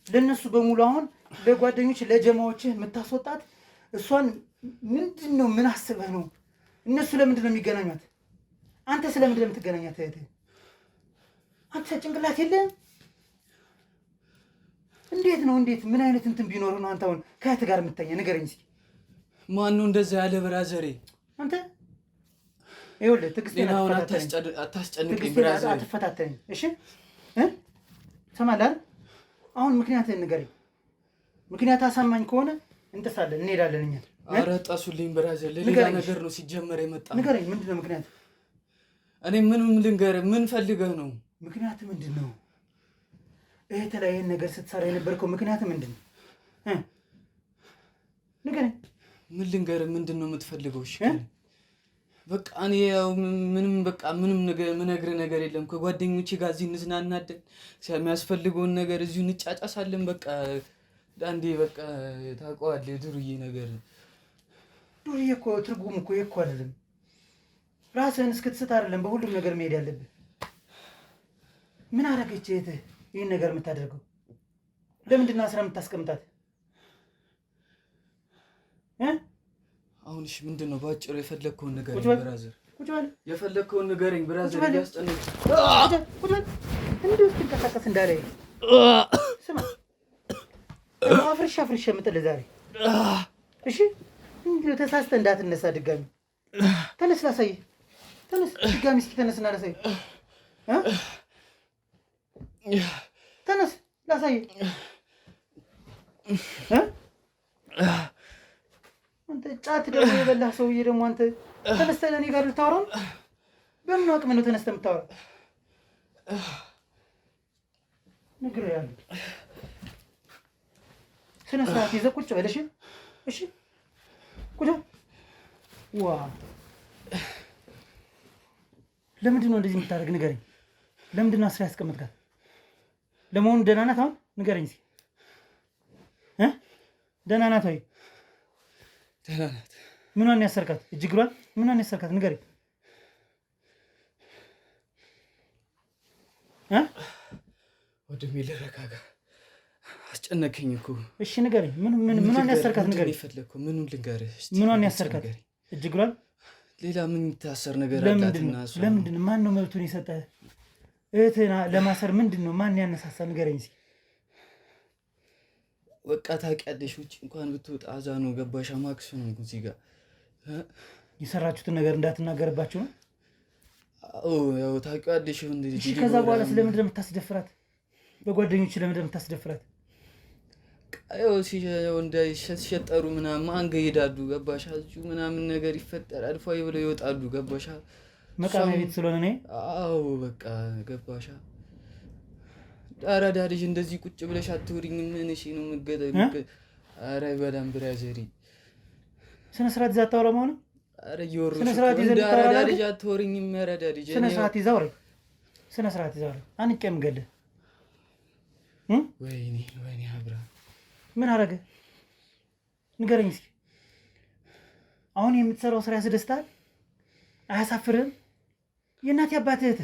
ለእነሱ በሙሉ አሁን ለጓደኞች ለጀማዎችህ የምታስወጣት እሷን ምንድን ነው? ምን አስበህ ነው? እነሱ ለምንድን ነው የሚገናኟት? አንተ ስለምንድን ነው የምትገናኛት? እህትህ አንተ ጭንቅላት የለህም? እንዴት ነው? እንዴት ምን አይነት እንትን ቢኖር ነው አንተ አሁን ከእህትህ ጋር የምትተኛ? ንገረኝ እስኪ። ማን ነው እንደዛ ያለ? ብራዘሬ አንተ ይኸውልህ፣ ትዕግስቴን አታስጨንቀኝ ብራዘሬ። አትፈታተኝ እሺ? ሰማለህ? አሁን ምክንያትህን ንገረኝ። ምክንያት አሳማኝ ከሆነ እንጥሳለን፣ እንሄዳለን እኛ። ኧረ ጣሱልኝ ብራዘር። ሌላ ነገር ነው ሲጀመር የመጣ። ንገረኝ፣ ምንድን ነው ምክንያት? እኔ ምንም ልንገርህ። ምን ፈልገህ ነው? ምክንያት ምንድን ነው? እህትህ ላይ ይህን ነገር ስትሰራ የነበርከው ምክንያት ምንድን ነው? ንገረኝ። ምን ልንገርህ? ምንድን ነው የምትፈልገው? እሺ በቃ እኔ ያው ምንም ነገር የምነግርህ ነገር የለም። ከጓደኞቼ ጋር እዚህ እንዝናናለን፣ የሚያስፈልገውን ነገር እዚሁ እንጫጫሳለን። በቃ አንዴ በቃ ታውቀዋለህ፣ የዱርዬ ነገር። ዱርዬ እኮ ትርጉም እኮ እኮ አይደለም። ራስህን እስክትስት አይደለም በሁሉም ነገር መሄድ ያለብህ። ምን አደረገች እህትህ ይህን ነገር የምታደርገው? ለምንድን ነው አስራ የምታስቀምጣት? አሁን እሺ ምንድን ነው ባጭሩ? የፈለግከውን ንገረኝ ብራዘር። ቁጭ በል። የፈለግከውን ንገረኝ ብራዘር። እያስጨነቀኝ ቁጭ በል። እንዲሁ ስትንቀሳቀስ እንዳላይ። ስማ አፍርሻ የምጥልህ ዛሬ እሺ? እንዲሁ ተሳስተህ እንዳትነሳ ድጋሚ። ተነስ ላሳይህ። ተነስ ድጋሚ እስኪ ተነስና ላሳይህ። ተነስ ላሳይህ። አንተ ጫት ደግሞ የበላህ ሰውዬ ደግሞ አንተ ተነስተህ ለእኔ ጋር ልታወራው? በምን አቅም ነው ተነስተህ የምታወራው? ነግሬሃለሁ። ስነ ስርዓት ይዘህ ቁጭ በል እሺ? እሺ ቁጭ። ዋ ለምንድን ነው እንደዚህ የምታደርግ? ንገረኝ። ለምንድን ነው አስራ ያስቀመጥካት? ለመሆኑ ደህና ናት አሁን? ንገረኝ እስኪ። ደህና ናት ወይ? ደህና ናት። ምኗን ያሰርካት? እጅግሯን ምኗን ያሰርካት? ንገረኝ። ወንድሜ ልረጋጋ። አስጨነቀኝ እኮ። እሺ ንገረኝ። ምኗን ያሰርካት? ንገረኝ። የፈለግከው ምኑን ልንገርህ? ምኗን ያሰርካት? እጅግሯን? ሌላ ምን የሚታሰር ነገር አላትና እሷ። ለምንድን ማን ነው መብቱን የሰጠህ? እህትህን ለማሰር ምንድን ነው ማን ያነሳሳ? ንገረኝ እስኪ። በቃ ታውቂያለሽ፣ ውጭ እንኳን ብትወጣ አዛ ነው። ገባሽ? ማክሱ ነው እዚህ ጋር የሰራችሁትን ነገር እንዳትናገርባችሁ ነው። ያው ታውቂዋለሽ እንዴ። እሺ ከዛ በኋላ ስለምንድን ነው የምታስደፍራት? በጓደኞች ለምንድን ነው የምታስደፍራት? ያው እንዳይሸጠሩ ምናምን አንገ ይሄዳሉ ገባሽ? እዚሁ ምናምን ነገር ይፈጠራል ፏይ ብለው ይወጣሉ ገባሽ? መቃሚያ ቤት ስለሆነ ነው። አዎ በቃ ገባሽ? አራዳ ልጅ እንደዚህ ቁጭ ብለሽ አትወሪኝ። ምን እሺ ነው የምትገጠው? ኧረ በላም ብራዘሪ ስነ ስርዓት ይዛ አታወራም ሆነ። ኧረ እየወሩሽ እንደ አራዳ ልጅ አትወሪኝም። አራዳ ልጅ ስነ ስርዓት ይዛ አውሪ። ስነ ስርዓት ይዛ አውሪ። አንቄም ገለ ወይኔ አብራ ምን አረገ ንገረኝ እስኪ። አሁን የምትሰራው ስራ ያስደስታል? አያሳፍርም? የእናት አባት እህት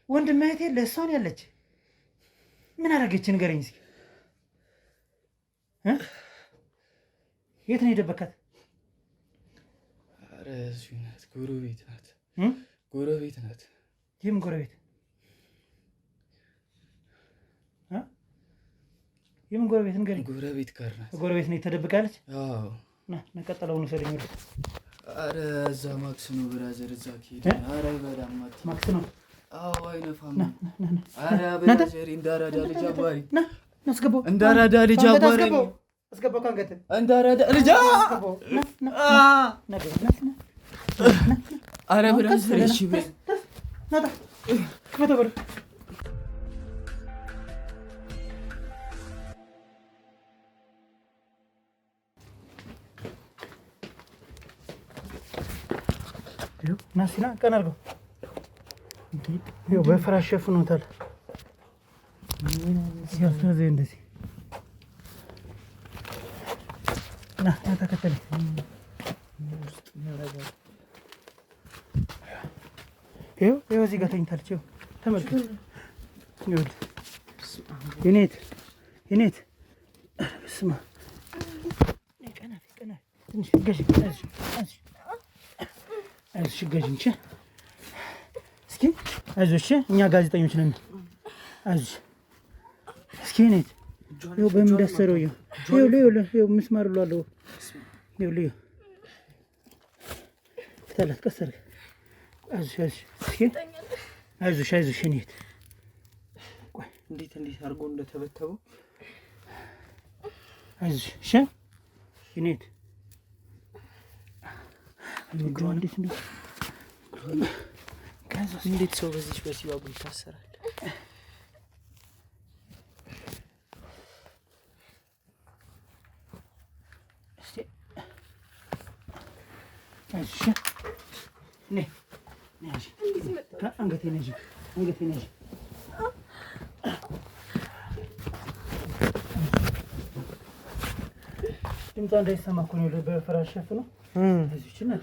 ወንድም እህት የለ እሷን ያለች ምን አረገች ንገረኝ እስኪ። የት ነው የደበካት? ኧረ እዚሁ ናት፣ ጎረቤት ናት። ጎረቤት ናት። ይህም ጎረቤት የምን ጎረቤት ንገረኝ። ጎረቤት ጋር ናት። ጎረቤት ነው ተደብቃለች? አዎ ና ቀጠለውን ውሰደኝ ወደ። ኧረ እዛ ማክስ ነው ብራዘር፣ እዛ ከሄደ ኧረ በላም ማክስ ነው። አዎ አይነፋም። ኧረ ብራዘር እንዳራዳ ልጅ አባሪ ና አስገባው። እንዳራዳ ልጅ አባሪ አስገባው ካንገት እንዳራዳ ልጅ ኧረ ብራዘር እሺ በል ናታ ከመቶ በል ናሲና ቀን አድርገው። ይኸው በፍራሽ ሸፍኖታል። ሲያስረዘ እንደዚህ ና ተከተለኝ። ይኸው እዚህ ጋር ተኝታለች። ይኸው ተመልከት። የኔት ስማ ትንሽ ገዥ አይዞሽ ገዥ እስኪ አይዞሽ፣ እኛ ጋዜጠኞች ነን። አይዞሽ እስኪ ኔት ይኸው በምን እንዳሰረው ይኸው ምስማር ብሏለሁ። ይኸው ፍታላት ቀስ አድርገህ አይዞሽ እስኪ አይዞሽ ኔት። ቆይ እንዴት አድርጎ እንደተበተበው አይዞሽ እሺ ኔት። እንዴት ሰው በዚች በሲባቡ ይታሰራል? አንገቴ ነሽ ድምጿ እንዳይሰማ እኮ ነው በፍራሽ ሸፍነው። እዚች ናት።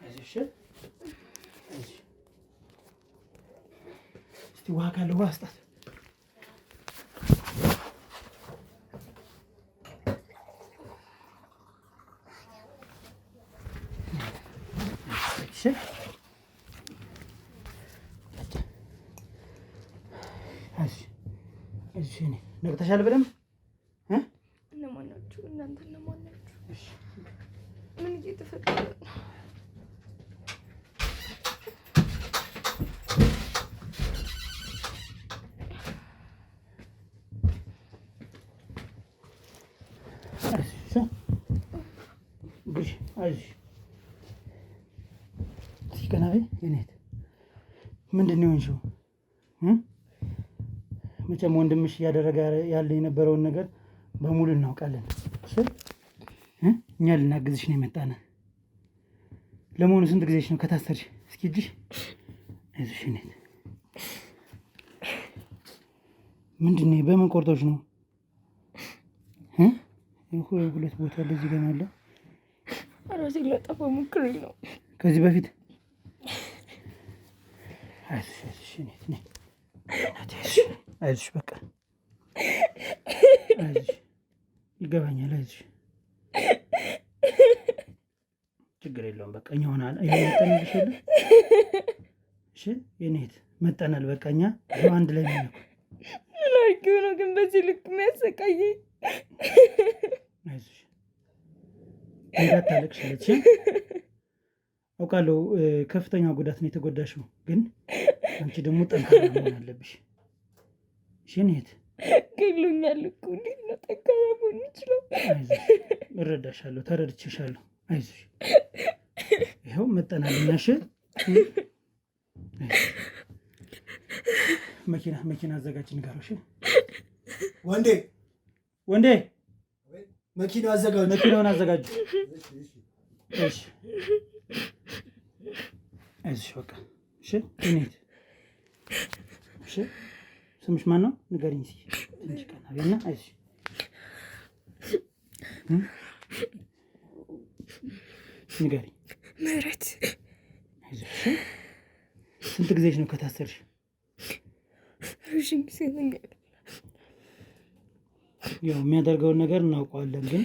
አይዞሽ እስቲ ውሃ ካለ ውሃ ስጣት። ነግተሻል በደምብ? እነማን ናችሁ እናንተ? እነማን ናችሁ? ምን እየተፈጠረ ነው? ምንድን ነው የሆንሽው? መቼም ወንድምሽ እያደረገ ያለ የነበረውን ነገር በሙሉ እናውቃለን። እኛ ልናግዝሽ ነው የመጣነ። ለመሆኑ ስንት ጊዜሽ ነው ከታሰርሽ? እስኪ እጅሽ አይዞሽ ኔት። ምንድን ነው በምን ቆርጦች ነው? ሁለት ቦታ ለዚህ ገና አለ። ራሴን ላጠፋ ሞክሬ ነው ከዚህ በፊት። አይዞሽ ኔት ነይ አይዞሽ በቃ አይዞሽ፣ ይገባኛል። አይዞሽ ችግር የለውም በቃ እኛ ሆናል መጠንልሽ የለ እሺ የኔት መጠናል በቃ እኛ አንድ ላይ ነው ምን አድርጌው ነው ግን በዚህ ልክ የሚያሰቃየኝ? አይዞሽ እንዳታለቅሽ ልጅ አውቃለሁ ከፍተኛ ጉዳት ነው የተጎዳሽው፣ ግን አንቺ ደግሞ ጠንካራ መሆን አለብሽ። እሺ እኔት ገሎኛል እኮ እንዴት ነው ጠንካራ መሆን የምችለው? አይዞሽ እረዳሻለሁ፣ ተረድቼሻለሁ። አይዞሽ ይኸው መጠናልኝ። እሺ መኪና አዘጋጅ ንገረው። እሺ ወንዴ መኪናውን አዘጋጅ። እሺ አይዞሽ በቃ እሺ እንሂድ። እሺ ስምሽ ማን ነው ንገሪኝ እስኪ። ትንሽ ቀና በይና አይዞሽ ንገሪኝ። ምህረት። አይዞሽ ስንት ጊዜሽ ነው ከታሰርሽ? ረዥም ጊዜ ነገር ያው የሚያደርገውን ነገር እናውቀዋለን፣ ግን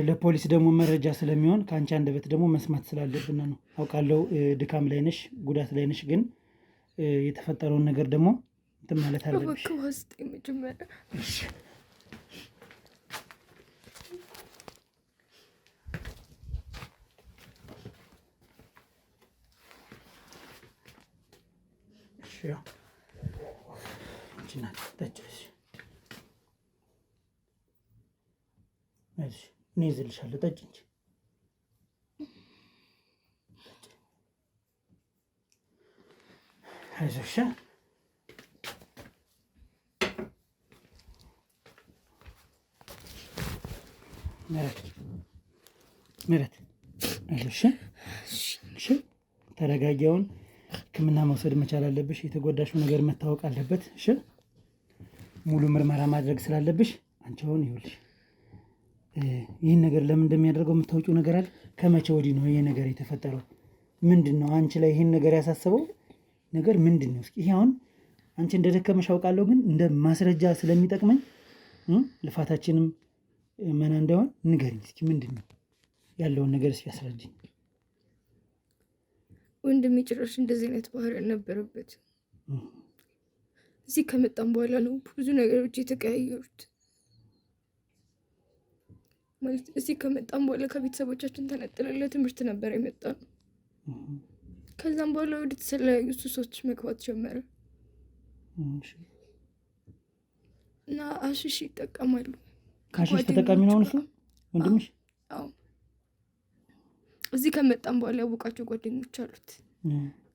ለፖሊስ ደግሞ መረጃ ስለሚሆን ከአንቺ አንደበት ደግሞ መስማት ስላለብን ነው። አውቃለሁ ድካም ላይ ነሽ፣ ጉዳት ላይ ነሽ፣ ግን የተፈጠረውን ነገር ደግሞ እንትን ማለት አለብሽ። ውስጥ የመጀመሪያ እኔ ይዝልሻለሁ፣ ጠጪ እንጂ አይዞሽ። ምህረት አይዞሽ። እሺ ተረጋጊውን ሕክምና መውሰድ መቻል አለብሽ። የተጎዳሽው ነገር መታወቅ አለበት። እሺ ሙሉ ምርመራ ማድረግ ስላለብሽ አንቺ አሁን ይኸውልሽ ይህን ነገር ለምን እንደሚያደርገው የምታውቂው ነገር አለ? ከመቼ ወዲህ ነው ይሄ ነገር የተፈጠረው? ምንድን ነው አንቺ ላይ ይህን ነገር ያሳሰበው ነገር ምንድን ነው? እስኪ ይሄ አሁን አንቺ እንደደከመሽ አውቃለሁ፣ ግን እንደ ማስረጃ ስለሚጠቅመኝ ልፋታችንም መና እንዳይሆን ንገሪኝ እስኪ። ምንድን ነው ያለውን ነገር እስኪ አስረጅኝ። ወንድሜ ጭራሽ እንደዚህ አይነት ባህሪ አልነበረበት። እዚህ ከመጣም በኋላ ነው ብዙ ነገሮች የተቀያየሩት። ማለት እዚህ ከመጣም በኋላ ከቤተሰቦቻችን ተነጥለን ለትምህርት ነበር የመጣ ነው። ከዛም በኋላ ወደ ተለያዩ ሱሶች መግባት ጀመረ እና አሽሽ ይጠቀማሉ። አሽሽ ተጠቃሚ ነው እሱ ወንድምሽ? አዎ እዚህ ከመጣም በኋላ ያወቃቸው ጓደኞች አሉት።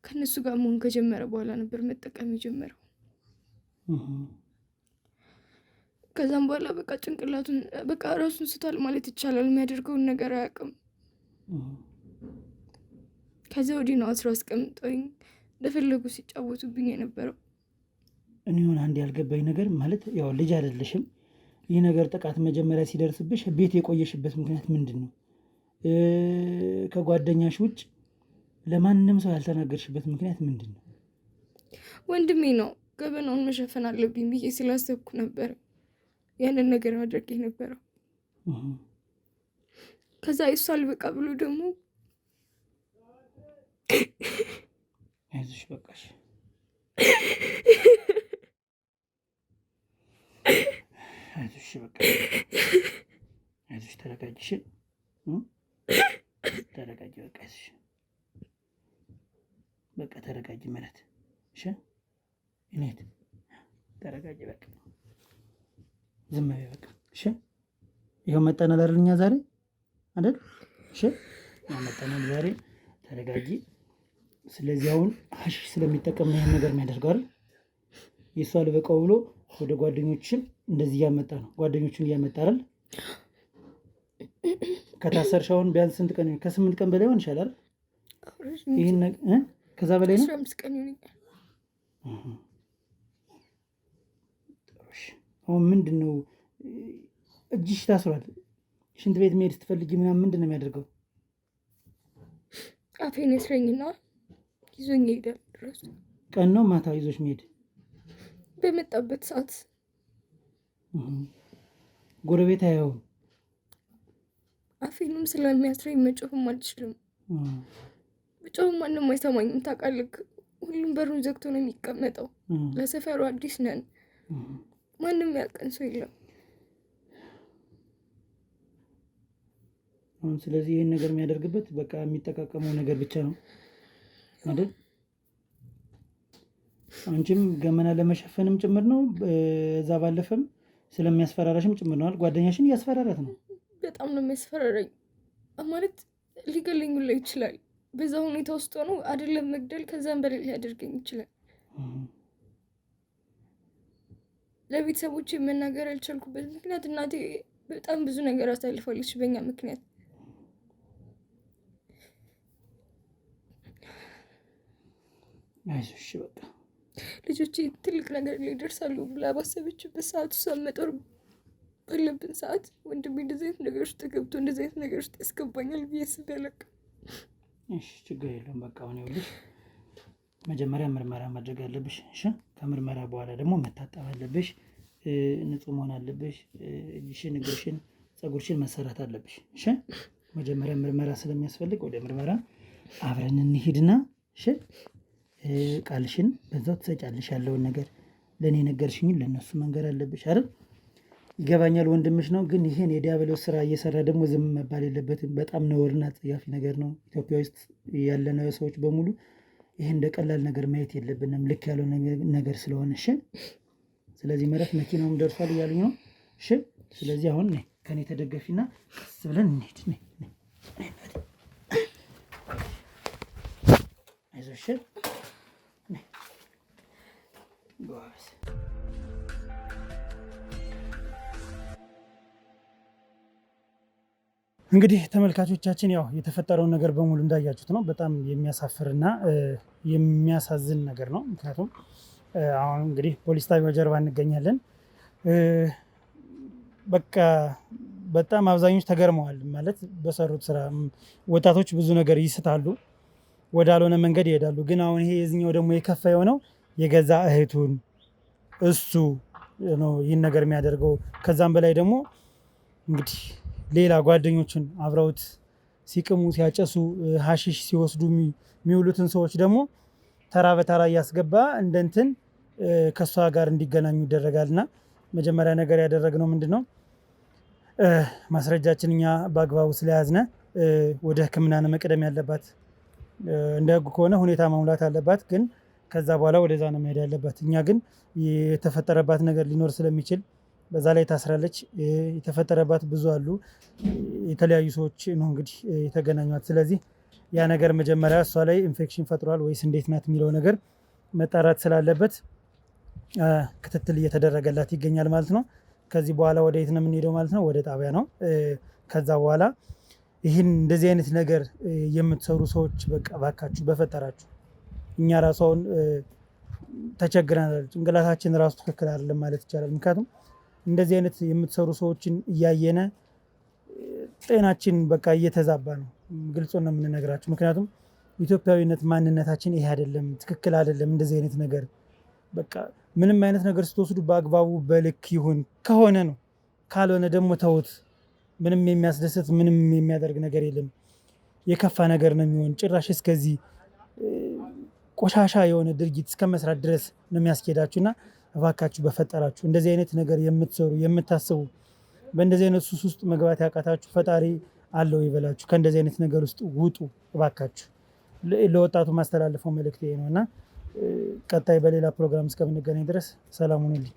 ከነሱ ጋር መሆን ከጀመረ በኋላ ነበር መጠቀም የጀመረው። ከዛም በኋላ በቃ ጭንቅላቱን በቃ ራሱን ስቷል ማለት ይቻላል። የሚያደርገውን ነገር አያውቅም። ከዚያ ወዲህ ነው አስሮ አስቀምጠውኝ እንደፈለጉ ሲጫወቱብኝ የነበረው። እኔ ሆነ አንድ ያልገባኝ ነገር ማለት ያው ልጅ አይደለሽም። ይህ ነገር ጥቃት መጀመሪያ ሲደርስብሽ ቤት የቆየሽበት ምክንያት ምንድን ነው? ከጓደኛሽ ውጭ ለማንም ሰው ያልተናገርሽበት ምክንያት ምንድን ነው? ወንድሜ ነው። ገበናውን መሸፈን አለብኝ ብዬ ስላሰብኩ ነበር ያንን ነገር ማድረግ የነበረው። ከዛ እሱ አልበቃ ብሎ ደግሞ አይዞሽ በቃሽ፣ አይዞሽ በቃ አይዞሽ፣ ተረጋጊሽ፣ ተረጋጊ፣ በቃ አይዞሽ፣ በቃ ተረጋጊ ምህረት። እሺ እኔት ተረጋጊ፣ በቃ ዝም በይ በቃ እሺ። ይኸው መጣናል አይደል እኛ ዛሬ አይደል? እሺ መጣናል ዛሬ፣ ተረጋጊ። ስለዚህ አሁን ሀሺሽ ስለሚጠቀም ነው ይሄን ነገር የሚያደርገው አይደል? የእሱ አልበቃው ብሎ ወደ ጓደኞችም እንደዚህ እያመጣ ነው። ጓደኞቹን እያመጣ አይደል? ከታሰርሽ አሁን ቢያንስ ስንት ቀን? ከ8 ቀን በላይ ሆን ይሻላል። ይሄን ከዛ በላይ ነው። 15 ቀን ይሆናል። አሁን ምንድን ነው እጅሽ ታስሯል። ሽንት ቤት መሄድ ስትፈልጊ ምናምን ምንድን ነው የሚያደርገው? አፌን እስረኝና ይዞኝ ይሄዳል። ድረስ ቀን ነው ማታ ይዞሽ መሄድ? በመጣበት ሰዓት። ጎረቤት አያየውም? አፌንም ስለሚያስረኝ መጮህም አልችልም። ብጮህም ማንም አይሰማኝም። ታውቃለህ፣ ሁሉም በሩን ዘግቶ ነው የሚቀመጠው። ለሰፈሩ አዲስ ነን፣ ማንም ያውቀን ሰው የለም። ስለዚህ ይህን ነገር የሚያደርግበት በቃ የሚጠቃቀመው ነገር ብቻ ነው አይደል? አንቺም ገመና ለመሸፈንም ጭምር ነው፣ እዛ ባለፈም ስለሚያስፈራራሽም ጭምር ነው። ጓደኛሽን እያስፈራራት ነው። በጣም ነው የሚያስፈራራኝ። ማለት ሊገለኝ ሁላ ይችላል። በዛ ሁኔታ ውስጥ ሆኖ አይደለም መግደል፣ ከዛም በላይ ሊያደርገኝ ይችላል። ለቤተሰቦቼ መናገር ያልቻልኩበት ምክንያት እናቴ በጣም ብዙ ነገር አሳልፋለች በእኛ ምክንያት። አይዞሽ በቃ ልጆቼ ትልቅ ነገር ላይ ይደርሳሉ ብላ ባሰበችበት ሰዓት፣ እሷን መጦር ባለብን ሰዓት ወንድሜ እንደዚህ አይነት ነገር ውስጥ ገብቶ እንደዚህ አይነት ነገር ውስጥ ያስገባኛል ብዬ አስቤ አላውቅም። እሺ ችግር የለውም። በቃ አሁን ይኸውልሽ መጀመሪያ ምርመራ ማድረግ አለብሽ። እሺ ከምርመራ በኋላ ደግሞ መታጠብ አለብሽ፣ ንጹህ መሆን አለብሽ። እጅሽን፣ እግርሽን፣ ፀጉርሽን መሰራት አለብሽ። እሺ መጀመሪያ ምርመራ ስለሚያስፈልግ ወደ ምርመራ አብረን እንሂድና እሺ ቃልሽን በዛው ትሰጫለሽ። ያለውን ነገር ለእኔ ነገርሽኝን ለእነሱ መንገር አለብሽ አይደል? ይገባኛል፣ ወንድምሽ ነው። ግን ይሄን የዲያብሎስ ስራ እየሰራ ደግሞ ዝም መባል የለበትም። በጣም ነውርና ጸያፊ ነገር ነው። ኢትዮጵያ ውስጥ ያለነው ሰዎች በሙሉ ይሄ እንደ ቀላል ነገር ማየት የለብንም፣ ልክ ያለው ነገር ስለሆነ እሺ። ስለዚህ መረት መኪናውም ደርሷል እያሉኝ ነው። እሺ ስለዚህ አሁን ከኔ ተደገፊና ቀስ ብለን እንሂድ። አይዞሽ እንግዲህ ተመልካቾቻችን ያው የተፈጠረውን ነገር በሙሉ እንዳያችሁት ነው። በጣም የሚያሳፍርና የሚያሳዝን ነገር ነው። ምክንያቱም አሁን እንግዲህ ፖሊስ ጣቢያው ጀርባ እንገኛለን። በቃ በጣም አብዛኞች ተገርመዋል ማለት በሰሩት ስራ። ወጣቶች ብዙ ነገር ይስታሉ፣ ወዳልሆነ መንገድ ይሄዳሉ። ግን አሁን ይሄ የዚህኛው ደግሞ የከፋ የሆነው የገዛ እህቱን እሱ ነው ይህን ነገር የሚያደርገው። ከዛም በላይ ደግሞ እንግዲህ ሌላ ጓደኞችን አብረውት ሲቅሙ ሲያጨሱ ሀሺሽ ሲወስዱ የሚውሉትን ሰዎች ደግሞ ተራ በተራ እያስገባ እንደንትን ከእሷ ጋር እንዲገናኙ ይደረጋልና መጀመሪያ ነገር ያደረግነው ምንድን ነው ማስረጃችን እኛ በአግባቡ ስለያዝነ ወደ ሕክምና መቅደም ያለባት። እንደ ህጉ ከሆነ ሁኔታ መሙላት አለባት። ግን ከዛ በኋላ ወደዛ ነው መሄድ ያለባት። እኛ ግን የተፈጠረባት ነገር ሊኖር ስለሚችል በዛ ላይ ታስራለች። የተፈጠረባት ብዙ አሉ። የተለያዩ ሰዎች ነው እንግዲህ የተገናኟት። ስለዚህ ያ ነገር መጀመሪያ እሷ ላይ ኢንፌክሽን ፈጥሯል ወይስ እንዴት ናት የሚለው ነገር መጣራት ስላለበት ክትትል እየተደረገላት ይገኛል ማለት ነው። ከዚህ በኋላ ወደ የት ነው የምንሄደው ማለት ነው? ወደ ጣቢያ ነው። ከዛ በኋላ ይህን እንደዚህ አይነት ነገር የምትሰሩ ሰዎች በቃ ባካችሁ በፈጠራችሁ፣ እኛ ራሷን ተቸግረናል። ጭንቅላታችን ራሱ ትክክል አይደለም ማለት ይቻላል። ምክንያቱም እንደዚህ አይነት የምትሰሩ ሰዎችን እያየነ ጤናችን በቃ እየተዛባ ነው። ግልጾ ነው የምንነግራችሁ። ምክንያቱም ኢትዮጵያዊነት ማንነታችን ይሄ አይደለም፣ ትክክል አይደለም። እንደዚህ አይነት ነገር በቃ ምንም አይነት ነገር ስትወስዱ በአግባቡ በልክ ይሁን ከሆነ ነው። ካልሆነ ደግሞ ተውት። ምንም የሚያስደስት ምንም የሚያደርግ ነገር የለም። የከፋ ነገር ነው የሚሆን። ጭራሽ እስከዚህ ቆሻሻ የሆነ ድርጊት እስከ መስራት ድረስ ነው የሚያስኬዳችሁና እባካችሁ በፈጠራችሁ እንደዚህ አይነት ነገር የምትሰሩ የምታስቡ፣ በእንደዚህ አይነት ሱስ ውስጥ መግባት ያቃታችሁ ፈጣሪ አለው ይበላችሁ። ከእንደዚህ አይነት ነገር ውስጥ ውጡ እባካችሁ። ለወጣቱ ማስተላለፈው መልእክት ነው እና ቀጣይ በሌላ ፕሮግራም እስከምንገናኝ ድረስ ሰላም ሁኑልኝ።